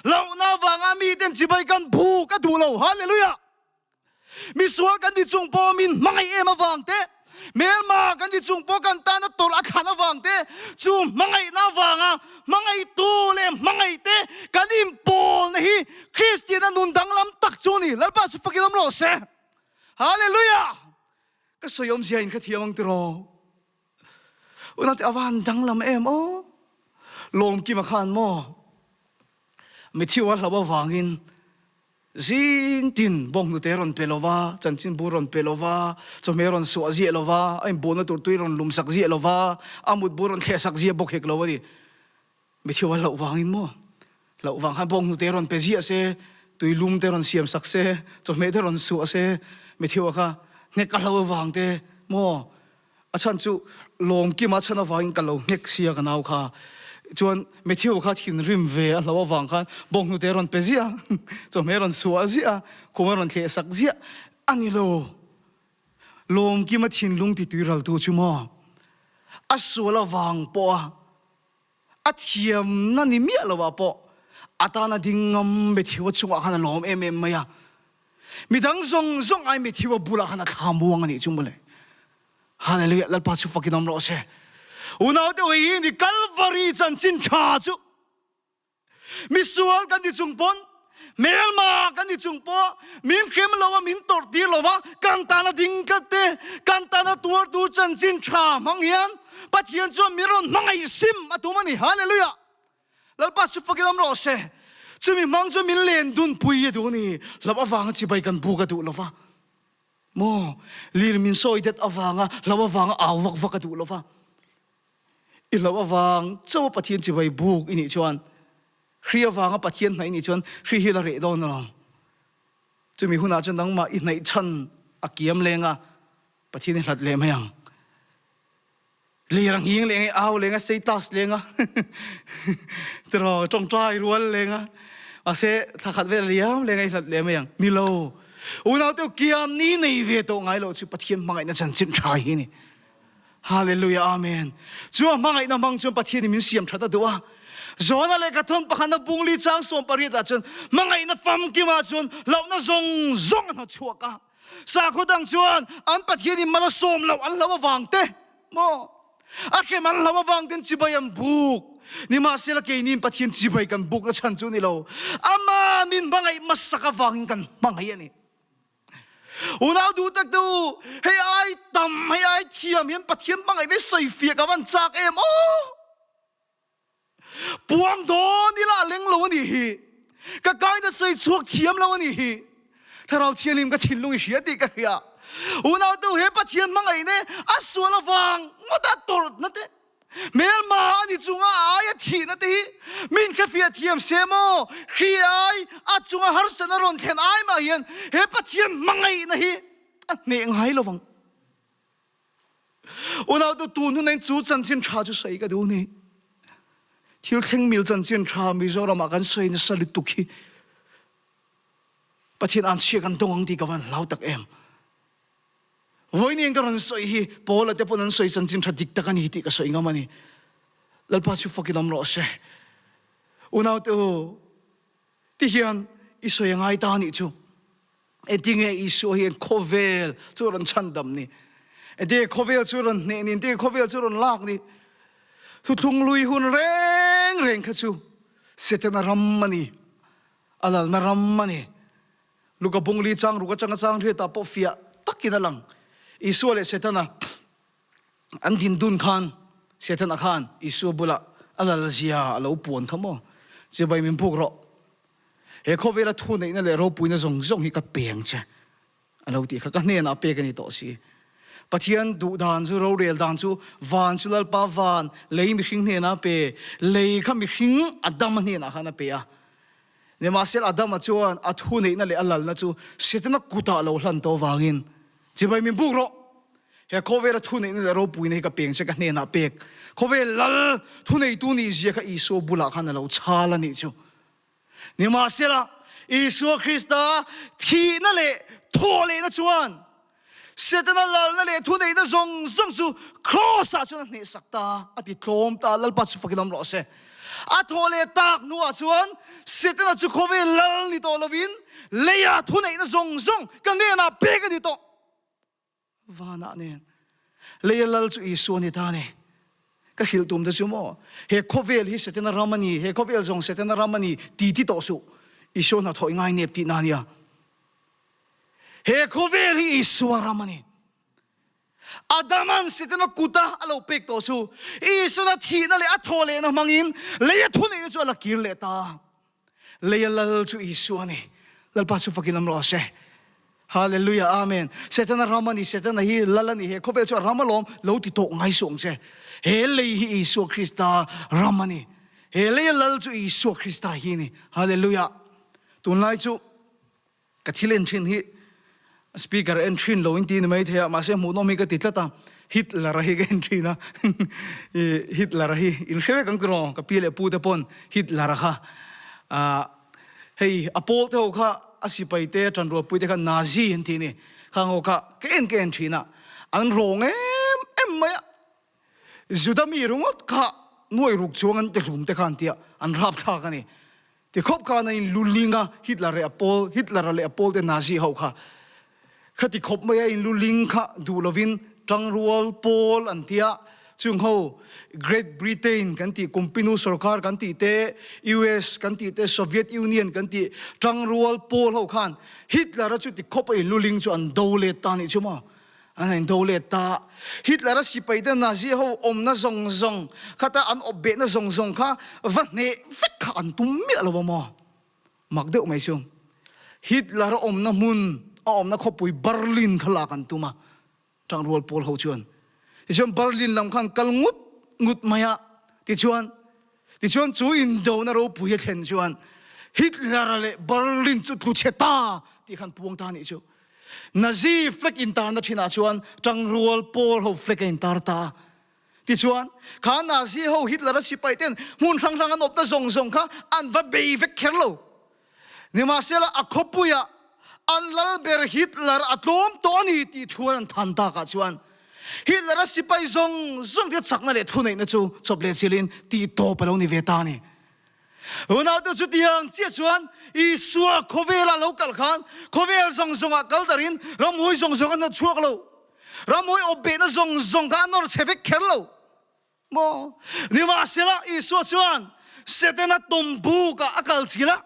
เราหน้าวังอามีเดินจีบกันผูกกันดูโลฮาเลลูยามิสวากันดิจงปอมินมังไอเอมาวังเตเมลมากันดิจงปอกันตานะตอลอาคานะวังเตจูมังไอนาวังมังไอตูเลมังไอเตกันดิมปอนะฮีคริสเตียนนุนดังลำตักจูนี่แล้วป้าสุภกิลำโรเซฮาเลลูยาก็สยมเสียงแค่เทียมังตรออุณาติอวันดังลำเอ็มโอลมกิมาขานโมไม่ที่ว่าเราวังอินซินตินบงนุเตรอนเปโลวาจันจินบูรอนเปโลวาจอมเมรอนสวาเซียโลวาไอ้บุญตัวตุยรอนลุมสักเซียโลวาอามุดบูรอนเทสักเซียบกเฮกโลวาดิไม่เชื่อว่าเราวางอินมั้งเราวางให้บงนุเตรอนเปเซียเซตุยลุมเตรอนเสียมสักเซจอมเมเตรอนสวาเซไม่เชื่อว่าค่ะเนี่ยก็เราวางเตมั้งอาจารย์จูลมกิมาชนะวางอินกันเราเนี่ยเสียกันเอาค่ะจวนไม่เที่ยวข้าทิ้งริมเวะเราว่าวังกันบงนุเตรอนเปเซียจอมเมรอนสวาเซียคุมรอนเทสักเซียอันนี้ลมกิมาทิ้งลุงติตุยรัลตัวชุมออัศวละวังปออัฐียมนั่นนี่มีอะไรวะปออัตานาดิ่งงไม่เที่ยวชัวขันลมเอ็มไม่ยามีทั้งซงไอไม่เที่ยวบุลาขันทามวงอันนี้จุ่มเลยฮาเลลูยาแล้วปัจจุบันกินน้ำร้อนเช่อุณาเตวินดิคัลวารีจันจินชาจุมิสวาลกันดิจุงปนเมลมากันดิจุงปอมินเข้มลาวมินตอร์ดีลาวกันตานาดิ่งกันเตกันตานาตัวดูจันจินชามังยันปัจเจียนจอมิรอนมังไอซิมมาตัวมันนี่ฮาเลลูยาแล้วปัจจุบันกินน้ำร้อนเช่จะมีมังจะมีเลนดุนปุยดูนี่แล้วอวังจะไปกันบูกันดูลาวโมลีมินโซยเด็ดอวังแล้วอวังเอาวักกันดูลาวอีหลาววังเจ้าปะเทียนจะไปบุกอินิชวนเรียวังปะเทียนไหนนิชวนเรียละเรดอนน้องจะมีหุ่นอาจารย์ดังมาอินไหนชันอากิยมเลงปะเทียนหลัดเลมยังเลียงหิงเลงเอาเลงเซตัสเลงตรอจงใจรวนเลงอาเซถ้าขัดเวลาเลี้ยงเลงหลัดเลมยังนี่โลอุณาเตกิยมนี่ในเวทงไงโลสิปะเทียนมังไงนั่นฉันจิมชายนี่ฮาเลลูยาอาเมนจัวมังไงนะมังจนปะเทียนมินเสียมชัดตัวจวนอะไรกระทนปะขันบุงลีจางส่วนปริตาจนมังไงนะฟัมกิมาจนเหล่านั้นซงนะชัวกะสาคุดังจวนอันปะเทียนมันละสมเหล่าอันละวางเตะโมอาเคมันละวางเต็นจิบยันบุกนี่มาเสียละเกนินปะเทียนจิบกันบุกละฉันจูนี่เราอามานินมังไงมาสักวางกันมังไงนี่อุณาดูตักดูให้ไอ้ต่ำให้ไอ้เทียมเห็นปะเทียมบังไอ้ได้ใส่เฟียกับมันจากโอ้ปวงโดนนี่ละเล็งโลนี่ ก็กายน่ะใส่ชวกเทียมแล้วนี่ถ้าเราเทียนลิมก็ชินลุงเสียดีกันเฮียอุณเอาตัวเฮปะเทียนมังไงเนี่ยอัศวละฟังมดตรนั่นเองเมลมาอันนี้จุงอาอายทีนั่นเองมินแค่เฟียเทียมเซโมขี้อายอัดจุงอาฮาร์สนารอนเทนอายมาเฮียนเฮปะเทียนมังไงนะฮีเนี่ยยังไงละฟังอุณเอาตัวตูนนั่นจูจันเชียนชาจะใส่กันดูนี่ที่เราเข่งมิลจันเชียนชามิโซรามากันใส่ในสลิดตุกีปะเทียนอันเชียกันตรงที่กับวันเราตักเอ็มวันนี้ก็รันสวยฮีพอละแต่พอนั้นสวยจันทร์ชัดดิกตะกันฮีติก็สวยงามนี่แล้วพาชุฟักลำรอเสอุณเอาตัวที่เฮียนอิสวยยังไงตานี่จูเอ็ดยังไงอิสวยเฮียนโคเวลจูรันชันดำนี่เอ็ดโคเวลจูรันเนี่ยนี่เด็กโคเวลจูรันลากนี่ทุทุ่งลุยหุ่นเร่งขจูเสร็จนารัมมันนี่อะไรนารัมมันนี่ลูกกับบุงลีจังลูกกับจังเรียตาปอฟียตักกินอะไรอิสวเลเสตนะอันดินดุนขันเสตนะขันอิสวบุละอะไรละเสียอะไรอุปวนขโมจะไปมินพวกเราเฮ้เขาเวลาทุนนี่นั่นแหละเราปุยนั่งส่งให้กับเปียงใช่อะไรอุติเขาก็เนี่ยนะเปียกันนี่ต่อสิปะเทียนดูดานจูเราเรียลดานจูวานจูลลปาวานเลยมิขิงเนี่ยนะเปเลยข้ามิขิงอัดดามเนี่ยนะขันนะเปียเนี่ยมาเสร็จอัดดามมาจวนอัดทุนนี่นั่นแหละอะไรนะจูเสตนะกุตาเราหลันโตวางินจะไปมีบุกรอเฮ้เขาเวลาทุนนี่เราปุยนี่กับเปียงใช่กันเนี่ยนะเปียกเขาเวลาทุนนี่ตัวนี้เสียกับอิสุบุลาขันเราชาลนี่จูเนี่ยมาเสร็จละอิสุคริสต์ที่นั่นแหละทั่วเลยนะจวนเสร็จนั่นนั่นแหละทุนนี่นั่นส่งสู่ครอสจวนนี่สักตาอดีตโลมตาแล้วปัจจุบันกำลังรอเสอัทโเลตักนัวชวนเสร็จนั่นจุเขาเวลานี่ตัวละวินเลยอะทุนนี่นั่นส่งกันเนี่ยนะเปียกกันนี่ตัววานาเนี่ยเลยลลจูอิสุนี่ท่านี่ก็หิลตุมจะจูโม่เฮโคเวลฮิเสตนารามานีเฮโคเวลส่งเสตนารามานีตีต่อสู้อิสุน่ะถอยง่ายเนียบตีนานี่เฮโคเวลฮิอิสุรามานีอาดามันเสตนากุตาอโลเปกต่อสู้อิสุน่ะทีนั่นเลยอัทโเลนะมังอินเลยทุนนี่จูละกิรเลตาเลยลลจูอิสุนี่ลลปัสสุฟักิลามรอเชฮาเลลูยาอาเมนเสตนารามานีเสตนาฮีลลานีเฮเขาเป็นชาวรามาลอมเราติดโตง่ายส่งเชเฮเลยฮีอิสุคริสต์รามานีเฮเลยลลจูอิสุคริสต์ฮีนี่ฮาเลลูยาตุนไลจูกัทธิเลนชินฮีสปีกเกอร์เอนชินโลอินตีนไม่เทียมาเสมูโนมิกติดละตามฮิตลาร์ฮีกันชินะฮิตลาร์ฮีอินเขวกังกรองกับปีเลปูเตปอนฮิตลาร์ฮะเฮ้ยอโปลเท่าข้าอาศัยไปเตะจันรัวปุยเตะกันนาซีเห็นทีนี่ข้างโอข้าเก่งทีน่ะอันรองไม่จุดมีรุ่งข้าหน่วยรุกชวงันเตะรุมเตะขันเตียอันรับข้ากันนี่ที่คบข้าในลุลิงะฮิตลาร์อโปลเตะนาซีเขาข้าข้าที่คบไม่ไอ้ลุลิงข้าดูลวินจังรัวโปลอันเตียซึ่งเขา Great Britain กันที่คุมพินุสร์คาร์กันที่เตะ US กันที่เตะ Soviet Union กันที่จังรัวโปลเขาขันฮิตลาร์จุดที่คบไอ้ลุลิงจวนดาวเลตานี่ใช่ไหมอันนั้นดาวเลตาฮิตลาร์สิไปเตะนาซีเขาอมน่ะซงข้าแต่อันอบเบน่ะซงข้าวันนี้เฟกขันตุ้มเมียละวะมั้งมักเด็กไม่ชงฮิตลาร์อมน่ะมุนอมน่ะเขาปุยเบอร์ลินขลากันตุ้มะจังรัวโปลเขาชวนที่ชวนเบอร์ลินลำคันกัลงุดมายะที่ชวนจูอินโดน่ะเราปุยเห็นชวนฮิตลาร์เลยเบอร์ลินจุดลุเชตาที่ขันพวงตานี่จูนาซีเฟกอินตาร์นัทินาชวนจังรัวโปลเขาเฟกอินตาร์ตาที่ชวนข้านาซีเขาฮิตลาร์สิไปเต้นมุนสังอันอบน่ะส่งข้าอันว่าเบย์เฟกเคร์โลนี่มาเสียละอักขบุยะอันลลเบอร์ฮิตลาร์อัตโลมตัวนี้ที่ทวนทันตากชวนฮิตลาร์สิไปส่งที่จักนั่นแหละทุนนี่นะจูจบเลสิลินที่โตไปแล้วนี่เวตานี่วันนั้นตัวจุดยังเจ้าชวนอิสุอาโคเวลาลูกกัลขันโคเวลส่งอ่ะกัลดารินรำมวยส่งกันนั่นชั่วกันแล้วรำมวยอบเบนส่งกันนั่นเซฟเคร์แล้วโมนี่มาเสียละอิสุอาชวนเสด็จนัดตุ่มบูกะอักลสิละ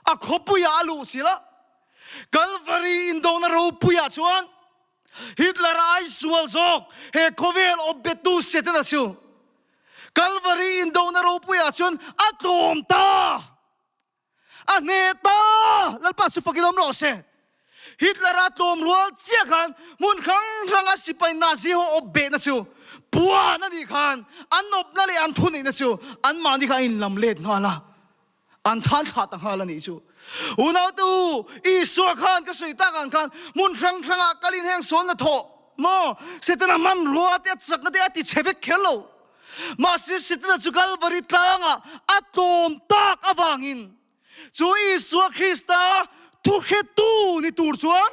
อักขบุยาลูสิละกัลวารีอินโดนารูปุยาชวนฮิตลาร์ไอสวลซอกเฮโคเวลอบเบตูเสด็จนัดชิวกัลวารีอินโดนารูปุยาชวนอัตโตมตา อันเนตาแล้วปัจจุบันกิลมรอเซฮิตเลอร์ตอมรัวเจียกันมุนครั้งรังอาศิไปนาซีโฮอบเบนะจูปัวนั่นดีกันอันนบนั่นเลยอันทุนนี่นะจูอันมานี่กันอินลำเล็ดงาละอันท่านขาดต่างหากนี่จูอุณาตูอีสัวขันก็สวยตากันมุนครั้งอากาลินแห่งโซนละโถมอเสตนามันรัวเตียสักนาเดียติเชฟเคลโลมาสิตนาจุกัลบริตังอะตอมตากอวังอินจูอีสัวคริสตาทุกเหตุนี่ตูร์ชวน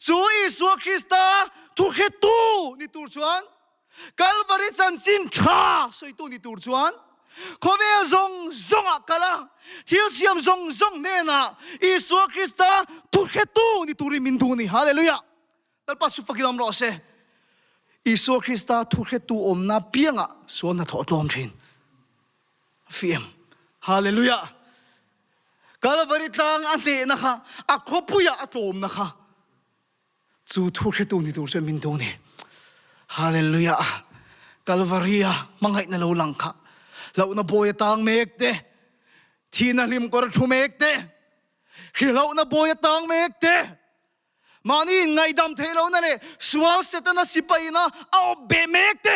จูอีสัวคริสตาทุกเหตุนี่ตูร์ชวนกัลบริจันจินชาสวยตูนี่ตูร์ชวนเขาเวซงอะกัลที่เสียมซงเนน่ะอีสัวคริสตาทุกเหตุนี่ตูริมินทูนี่ฮาเลลูยาแต่ปัจจุบันกิลมรอเซอีสัวคริสตาทุกเหตุอมนาเปียงอะส่วนน่ะถอดลมทินฟิมฮาเลลูยากัลบริตังอันนี้นะคะอักขบุยอะตอมนะคะจูทุกเหตุนี่ตูจะมินทูนี่ฮาเลลูยากัลวารียมังไงนั่นเราลังค่ะเราหน้าโบยตังเมกเดที่นั่นริมกอร์ทูเมกเดคือเราหน้าโบยตังเมกเดมานี่ไงดำเทเรานั่นเลยสวาสเตนะสิไปนะเอาเบเมกเด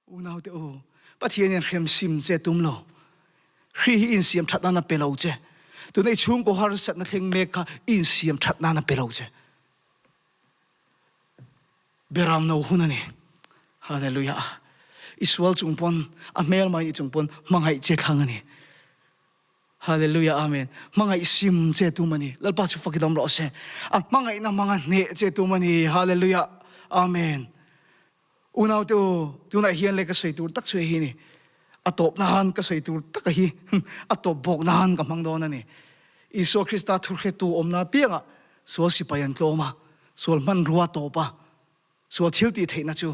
อุณาเตโอปะเทียนเข็มซิมเจตุมโลฮีอินเสียมทัดนาเปล่าเจตัวในช่วงก็ฮาร์สัตนั่นเองเมกะอินเสียมทัดนาเปล่าเจเบรามนาหุนันนี่ฮาเลลูยาอิสวาลจุงปนอเมลมาอิจุงปนมังไอเจทังนี่ฮาเลลูยาอาเมนมังไอซิมเจตุมันนี่แล้วปัจจุบันกิดามรอเซมังไอนะมังไอเนเจตุมันนี่ฮาเลลูยาอาเมนอุณาตัวไหนเฮียนเล็กก็ใส่ตัวตักช่วยฮีนี่อัตบนานก็ใส่ตัวตักฮีอัตบบกนานกับมังโดนนี่อิสุคริสต์ทุกเหตุอมนาเปียงอ่ะส่วนสิไปยันโตมาส่วนมันรัวโตปะส่วนทิลตีเทนะจู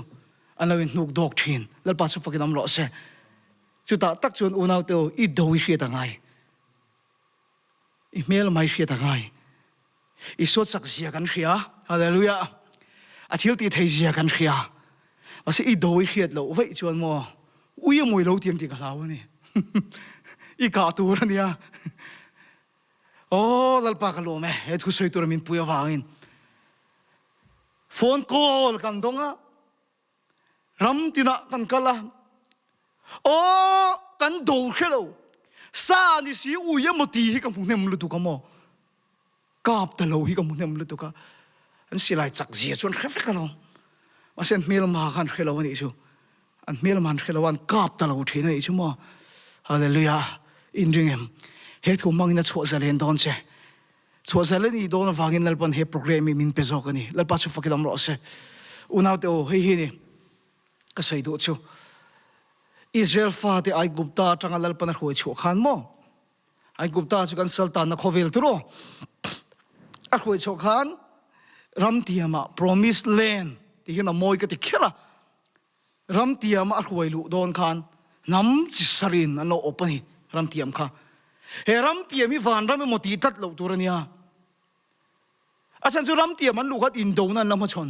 อันเราเป็นนุกดอกทินแล้วปัจจุบันกิดามรอเซจุดตักชวนอุณาตัวอีโดวิเชียต่างไงอีเมลไม่เชียต่างไงอีสวดสักเสียกันเชียฮาเลลูยาอาทิลตีเทเสียกันเชียว่าสิอีโดวิเชียเราไว้ชวนมัวอุ้ยมวยเราเตรียมตีกับเราเนี่ยอีกาตัวเนี่ยโอ้ลัลปากกันโลแม่เฮ็ดคุยสวยตัวมินปุยวางอินโฟนคอลกันตรงอ่ะรำตินะกันกันละโอ้กันโดดเข้าซานี่สิอุ้ยมตีให้กับมุนเนมลุตุกันมั้งกาบตะโลให้กับมุนเนมลุตุกันอันสิไลจักเสียชวนเข้าไปกันลงว่าเส้นเมลมากันเข้าแล้วนี่ชูอันเมลมันเข้าแล้ววันกาบตะโลทีนี่ชูมั้งฮาเลลูยาอินริงเอ็มเฮ็ดกูมังนี่ชัวร์จะเล่นตอนเช่ชัวร์จะเล่นนี่โดนฟังกินแล้วปันเฮ็ดโปรแกรมมินเปโซกันนี่แล้วปัจจุบันกิลามรอเซอุณาเตโอเฮีนี่ก็ใส่ดูชูอิสราเอลฟาที่ไอกุปตาจังแล้วปันหัวชัวขันมั้งไอกุปตาจุกันสัลตานนักโควิลตัวอักหัวชัวขันรำเทียมะ promise land ที่เราโมยกันที่เขียนรำเทียมะอักหัวลุโดนขันน้ำจิสรินอันเราโอปนี่รำเทียมค่ะเฮรำเทียมีฟันรำไม่หมดที่ตัดเราตัวนี้อาจารย์สุรำเทียมันลูกขัดอินโดนั่นน้ำมันชน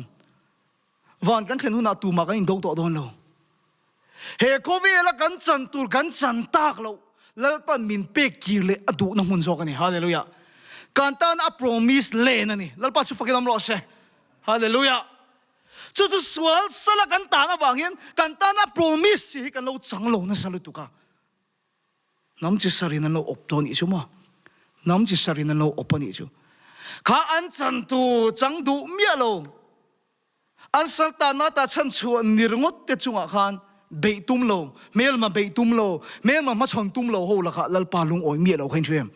วันกันเห็นหุ่นอาตูมากันอินโดตัวโดนเราเฮโคเวลกันจันตูกันจันตากเราแล้วปันมินเปกีเลอดูน้ำมันโซกันนี่ฮาเลลูยาการตั้งอัปโปรมิสเลนนี่แล้วปัจจุบันเราเสฮาเลลูยาจุดสวลสละกันตั้งอับางเห็นการตั้งอัปโปรมิสสิกันเราจังเรานั่นสลุตุกะน้ำจิสารินันเราอบตัวนี้ชัวมั้งน้ำจิสารินันเราอบนี่ชัวข้าอันจันตูจังดูเมียเราอันสัลตานาตาฉันชวนนิรงดเตจุงอาคารเบยตุ้มโลเมลมาเบยตุ้มโลเมลมาชนตุ้มโลโหละค่ะลัลปาลุงโอยเมียเราเห็นเชื่อม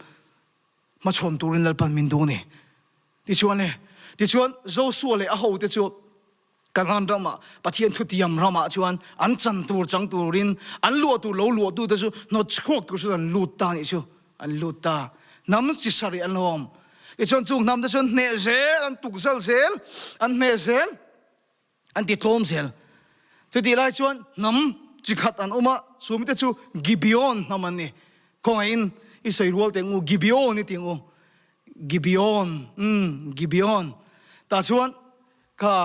มาชนตัวรินลัลปันมินดูนี่ที่ชวนเนี่ยที่ชวนโจสัวเลยอาหูที่ชวนการรันรามาปะเทียนทุติยมรามาชวนอันจันตูจังตูรินอันลัวตูโลลัวตูที่ชวนนอชกตัวชวนลูตานี่ชัวอันลูตาน้ำจิสาริอันลอมที่ชวนจุงน้ำที่ชวนเนเซลอันตุกเซลเซลอันเนเซลอันติดโทมเซลจะดีไรชวนน้ำจิขัดอันอุมาสูมิตชูกิบิออนน้ำมันนี่คงอินอิสราเอลเต็งอูกิบิออนนี่เต็งอูกิบิออนกิบิออนแต่ชวนข้า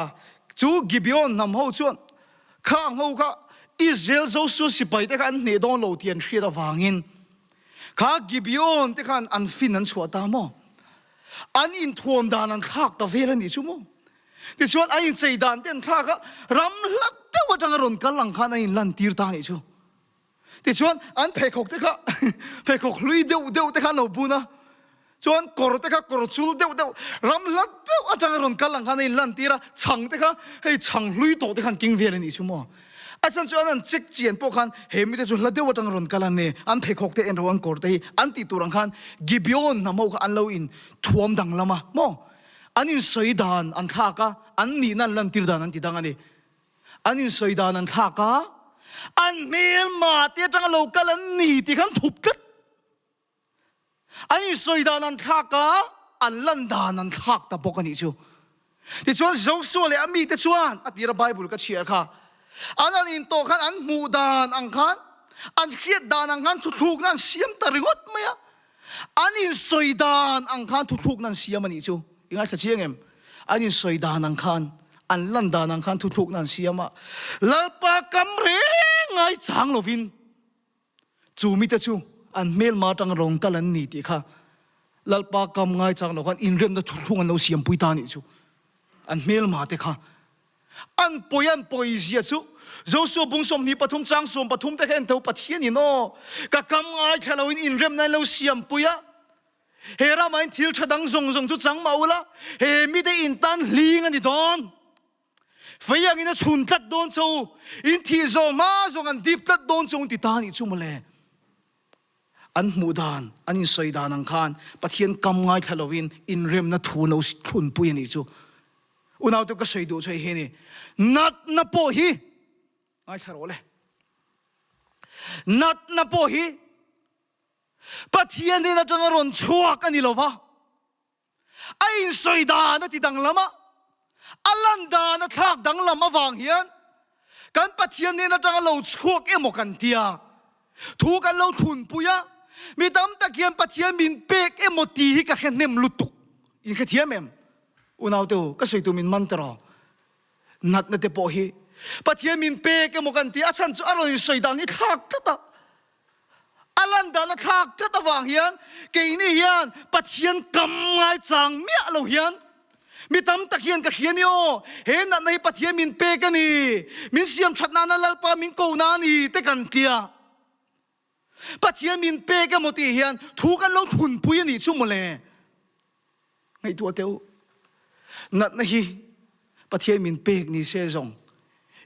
จูกิบิออนน้ำเขาชวนข้าเขาข้าอิสราเอลจะสู้สิไปแต่กันเนดอนโลเทียนเชียดฟังอิน ข้ากิบิโอนที่ขันอันฟินอันสวดตามออันอินทวมดานันข้าตะเวรนี่ชั่วโมงที่ชวนอันอินใจดานเต้นข้าก็รำลัดเต้าจังรนกันหลังข้าอันอินลันตีร์ตานี่ชั่วที่ชวนอันเพกหกที่ข้าเพกหกลุยเดียวที่ข้าหนูบุนะชวนกอร์ที่ข้ากอร์จูเดียวรำลัดเต้าจังรนกันหลังข้าอันอินลันตีร์ช่างที่ข้าให้ช่างลุยโตที่ข้ากิงเวรนี่ชั่วโมงอาจารย์ชวนอันเจ็กเจียนพวกขันเฮมิเตจุลัดเดียวจังรนกันเนี่ยอันเพกหกที่เอ็นระวังกอร์ที่อันตีตัวรังขันกิบิโอนน้ำมูกอันเลวอินทวมดังละมาโมอันนี้สวยดานอันท่ากะอันนี้นั่นลันติดดานอันติดังอันนี้อันนี้สวยดานอันท่ากะอันเมลมาเตี้ยจังโลกัลนี่ที่ขันทุบกัดอันนี้สวยดานอันท่ากะอันลันดานอันท่ากตะปกันนี่จูที่ชวนเจ้าส่วนเลยอันมีแต่ชวนอันที่ระบายบุลก็เชียร์ค่ะอันนั้นอินโตขันอันมูดานอันขันอันเขียดดานอันขันทุกนั่นเสียมตะริงดไหมอ่ะอันนี้สวยดานอันขันทุกนั่นเสียมันนี่จูยังไงสักเชียงเอ็มอันนี้สวยดานังคันอันลันดานังคันทุกๆนั่นเสียมาลลปากำเรงไงจางโลวินจูมิตรจูอันเมลมาจังรงกันนี่ติค่ะลลปากำไงจางโลกันอินเรียมนั่นทุกๆอันเราเสียมปุยตานี่จูอันเมลมาเตค่ะอันปอยเสียจูโจสูบุงสมนี่ปฐุมจางสมปฐุมแต่แค่เท่าปัทเทียนี่โน่กะกำไงแค่เราอินเรียมนั่นเราเสียมปุยเฮรามันทิลชะดังซงจุดจังมาอุละเฮมิได้อินตันลีงันดิดอนไฟยังอินชุนตัดโดนจูอินที่โซมาซงอันดิบตัดโดนจูติตานิจุมาเลอันมูดานอันอินสวยดานังคานปะเทียนกำไงทะลวินอินเร็มนัททูนเอาทุนปุยนี่จูอุณเอาตัวก็สวยดูใช่เฮนี่นัดนับโปฮีไอ้ชาโรเลยนัดนับโปฮีปัทยันนี่นะจังรอนชัวกันนี่หรอวะไอ้สวยดานะที่ดังละมะอัลลันดานะทักดังละมะวังเฮียนกันปัทยันนี่นะจังเราชัวเอ็มกันเตียถูกกันเราทุนปุยะมีดำตะเกียนปัทยันมินเป็กเอ็มตีฮิกะเห็นเนมลุตุอินแค่เทียมเอ็มอุณเอาตัวก็สวยตัวมินมันตรอนัดนัดเตปอฮีปัทยันมินเป็กเอ็มกันเตียฉันจะอร่อยสวยดานี่ทักตะอัลลันดาละทักทัดวางเฮียนเกี่ยนี่เฮียนปัทเฮียนกำไงจังเมียเราเฮียนมีตำตะเฮียนกับเฮียนโยเห็นนั่นในปัทเฮียนมินเปกันนี่มินเสียมชัดนานาลปามินโกนานี่เตกันเตียปัทเฮียนมินเปกันหมดที่เฮียนถูกกันเราทุนปุยนี่ชุ่มมาเลยไงตัวเตียวนั่นนี่ปัทเฮียนมินเปกนี่เสียจง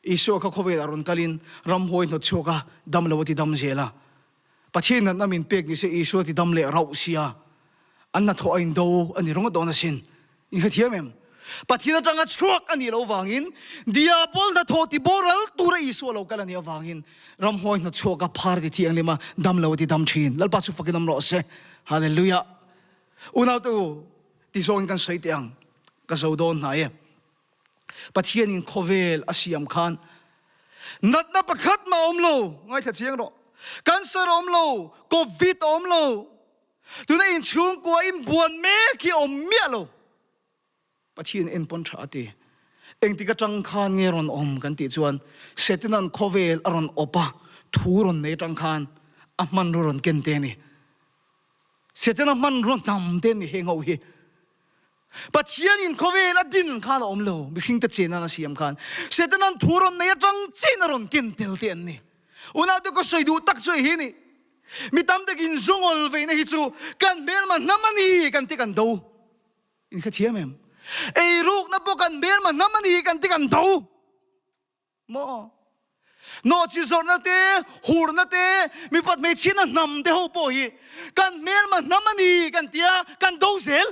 อิสุเขาเวลารุนกาลินรำหวยนดชัวกะดำเลวที่ดำเจล่ะปัจจัยนั้นมินเป็กนี่เสียอิสุที่ดำเละเราเสียอันนั้นทออินโดอันนี้ร้องโดนสินอินขเทียมเอ็มปัจจัยนั้นจังชัวอันนี้เราวางอินดิอาบอลนั้นทอที่บอรัลตัวอิสุเรากันนี่วางอินรำหวยนัดชัวกับพาร์ที่อันนี้มาดำเลวที่ดำชินแล้วปัจจุบันดำรอเสฮาเลลูยาอุณเอาตัวที่ส่งกันใส่เตียงก็จะโดนไหนปัจจัยนี้โคเวลอาศัยมขันนัดนับประคัดมาอมโลง่ายชัดเจนหรอกันเสรอมโลโควิดอมโลดูในอินช่วงกว่าอินบวนเมคีอมเมียโลปัจจัยนี้อินปนชาติเองที่กระจังคานเงรอนอมกันติจวนเสร็จนั้นโคเวลอรอนอปะทูรอนในจังคานอามันรอนเกนเตนี่เสร็จนั้นมันรอนนำเตนี่เฮงเอาเฮปัจจัยนี้โคเวลดินคานอมโลมีขิงตะเจนันเสียมคานเสร็จนั้นทูรอนในจังเจนรอนเกนเตลเตนนี่อุณเอาตัวก็สวยดูตักสวยเฮนี่มีตำตะกินซงอลเวนะฮิจูกันเบลมันน้ำมันฮีกันที่กันดูอินขเทียมเอ็มไอ้ลูกนับพวกกันเบลมันน้ำมันฮีกันที่กันดูมอโนจิโซนนั่นเตหูนั่นเตมีปัดไม่ชินนั่นนำเตหูปอยกันเบลมันน้ำมันฮีกันเตียกันดูเซล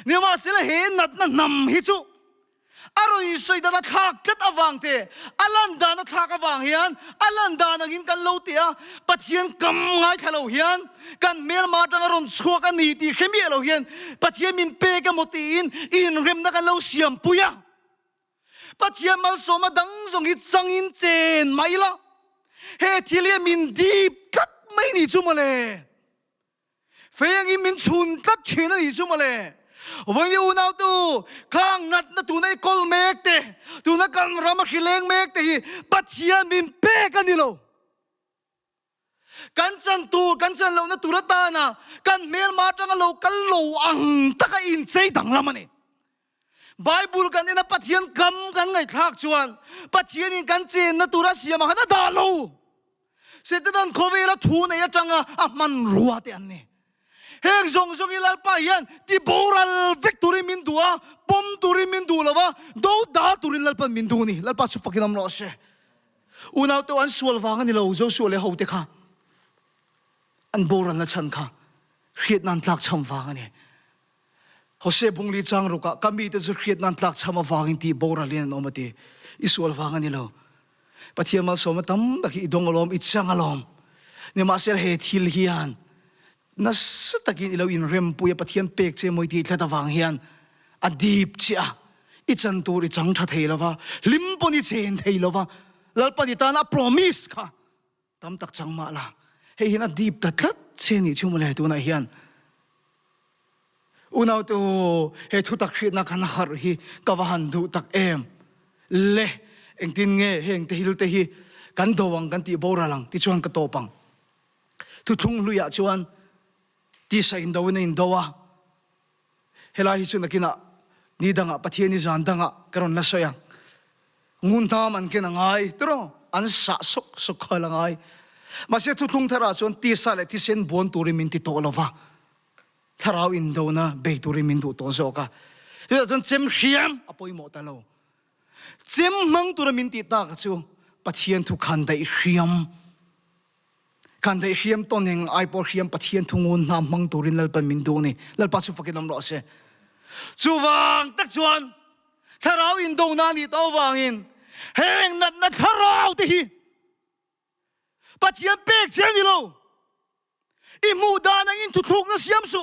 เนี่ยมาเซลเห็นนัดนั่นนำฮิจูอารมณ์สวยดานักกัดอวังเตอลันดานักอวังเฮียนอลันดานักินกันโลเตียปัจเจียนกำไงขลุ่ยเฮียนกันเมลมาจังอารมณ์ชัวกันนี่ตีเข้มเยลเฮียนปัจเจียนมินเปกันหมดตีอินเริมนักกันโลเสียมปุยะปัจเจียนมาสมาดังส่งอิจังอินเจนไม่ละเฮทีเลียมินดีกัดไม่หนีจุมาเลยเฟียงอิมินชุนกัดเชนหนีจุมาเลยวันนี้อุณเอาตัวข้างนัดนัดตัวในกอลเมกเตตัวนักการรามาคิเลงเมกเตปัจเจียนมินเปกันนี่โล kan chan lo na turata na kan mel ma tang lo kan lo ang taka in chei dang lamani Bible kan ina pathian kam kan ngai thak chuan pathian in kan chen na tura siam hana da lo setan khovela thu na ya tanga man ruate anne heng zong zong ilal pa yan ti boral victory min dua pom turi min du lawa do da turin lal pan min du ni lal pa su pakinam ro se unaw to an sual wanga ni lo zo sual le ho te kha an boral na chan kha khiet nan tlak cham wanga ni Jose bungli chang ruka kami te zu khiet nan tlak chama wangin ti boral len omati isual wanga ni lo pathian mal so matam daki idong alom itchang alom ni ma sel he thil hian nas takin ilo in rem puya pathian pek che moi ti thata wang hian adip chia ichan tur ichang tha theilawa limponi chen theilawa lalpani tana promise kha tam tak chang ma la he hina deep ta tlat cheni chumule tu na hian unaw tu he thu tak khri na khan har hi kawahan du tak em le engtin nge heng te hil te hi kan dowang kan ti boralang ti chuan ka topang tu thung luya chuan ti sa in daw na in dawa hela hi chuna kina ni danga pathian ni zan danga karon la soyang ngun ta man kina ngai tro an sa sok sok khala ngai ma se thu thung thara chon ti sa le ti sen bon turi min ti to lova tharau in daw na be turi min du to zo ka ti chon chem hiam apoi mo ta lo chem mang turi min ti ta ka chu pathian thu khan dai hiam kan dai hiam toneng ai por hiam pathian thungun na mang turin lalpan min du ni lalpa su fakilam ro se chuwang tak chuan tharau in do na ni to wangin heng nat na tharau te hi pathian pek chen ni lo i mu da na in thu thuk na siam su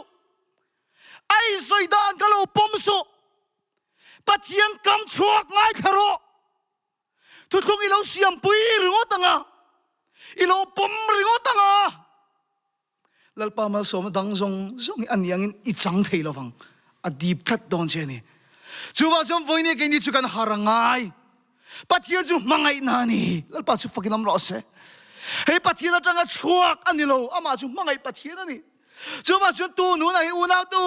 ai soi dan ka lo pom su pathian kam chuak ngai kharo thu thuk i lo siam pui ringo tanga ilo pom ringo tanga lalpa ma som dang zong an yang in ichang thei lovang a deep cut don che ni chuwa som voine ke ni chukan harangai pathian chu mangai na ni lalpa chu fakinam ro se he pathian atanga chuak anilo ama chu mangai pathian ani chuwa chu tu nu na hi una tu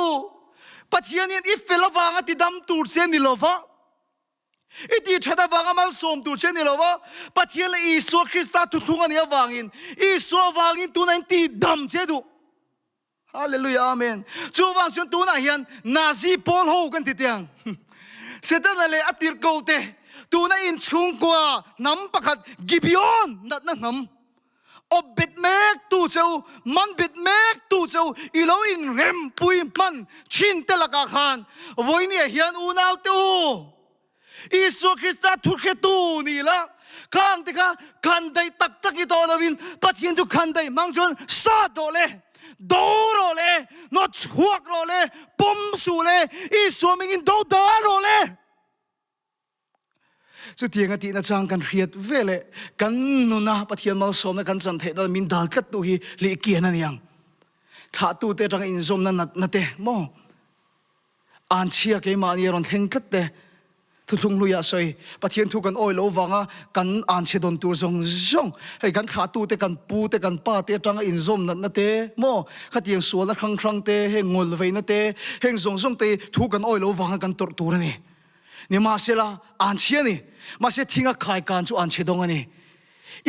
pathian in ifelawa ti dam tur che ni lova iti thada wanga mal som tu chen ni lova pathian isu Krista tu thunga ni wangin isu wangin tu nan ti dam che du hallelujah amen chu wang sun tu na hian nazi pol ho kan ti tiang setan le atir ko te tu na in chung kwa nam pakhat gibeon nat na nam obit mek tu chau man bit mek tu chau ilo in rem pui man chin telaka khan voini hian unaw tu Isu Krista thukhe tu ni la khang te kha khandai tak tak I to lovin pathian tu khandai mangchon sa do le do ro le no chuak ro le pom su le Isu mingin do da ro le chu tianga ti na chang kan riat vele kan nu na pathian mal som na kan chan the da min dal kat tu hi le kian aniang tha tu te tang in zom na te mo an chia ke ma ni ron theng kat te thu thung luya soi pathian thu kan oi lo wanga kan an che don tur zong zong hei kan kha tu te kan pu te kan pa te tanga in zom na te mo khatiang suala khang khang te he ngol vei na te heng zong zong te thu kan oi lo wanga kan tor tur ni ma sela an chia ni ma se thinga khai kan chu an che dong ani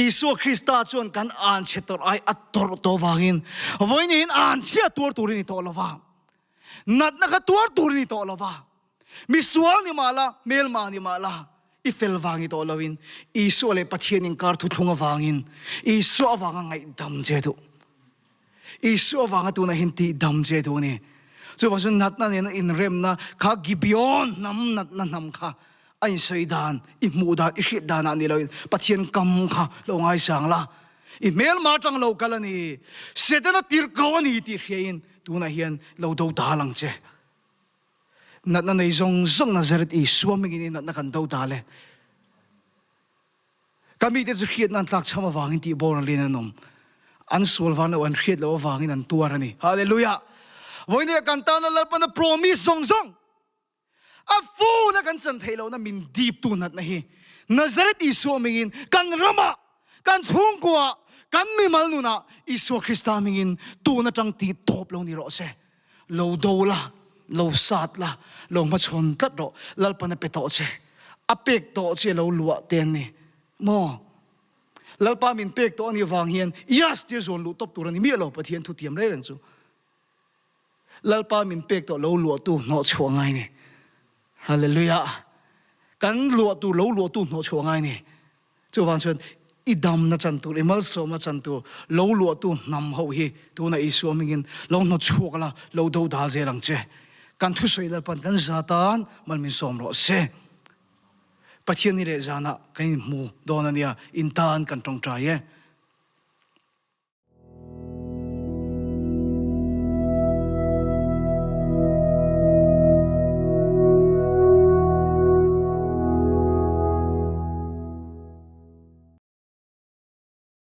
Isu Krista chon kan an che tor ai ator to wangin voin in an chia tur ni to lova nat na ka tur ni to lova Misual ni mala, melma ni mala. Ifel wangi to lawin. Isu ale pathian in kar thu thunga wangin. Isu awanga ngai dam je tu. Isu awanga tu na hinti dam je tu ni. So wasun nat na in rem na kha gibeon nam nat na nam kha. Ai soidan imuda ishit dana ni lawin. Pathian kam kha lo ngai sang la. I melma tang lo kalani. Setana tir kawani tir hein. Tu na hian lo do dalang je. Nat na zong zong Nazareth Isu mingin nat na kan daw dale kami te zu khiet nan tlak chama wangin ti bor lin anom an sul van an khiet lo wangin an tuarani hallelujah voine kan ta na lalpa na promise zong zong a fu na kan chan thailo na min deep tu nat na hi Nazareth Isu mingin kan rama kan chungkwa kan mi mal nu na Isu Krista mingin tu na tang ti top lo ni ro se lo do la lo sat la lo ma chon tat ro lal pa na pe to che apek to che lo lua ten ni mo lal pa min pek to ani wang hian yas ti zon lu top tur ani mi lo pathian thu tiam re ren chu lal pa min pek to lo lu tu no chuangai ni hallelujah kan lu tu lo lu tu no chuangai ni chu wang chen idam na chan tu emal so ma chan tu lo lu tu nam ho hi tu na Isu mingin lo no chuakala lo do da je rang che kan thu soi lal pan kan zatan mal min som ro se pathian ni re jana kan mu don ania in tan kan tong tra ye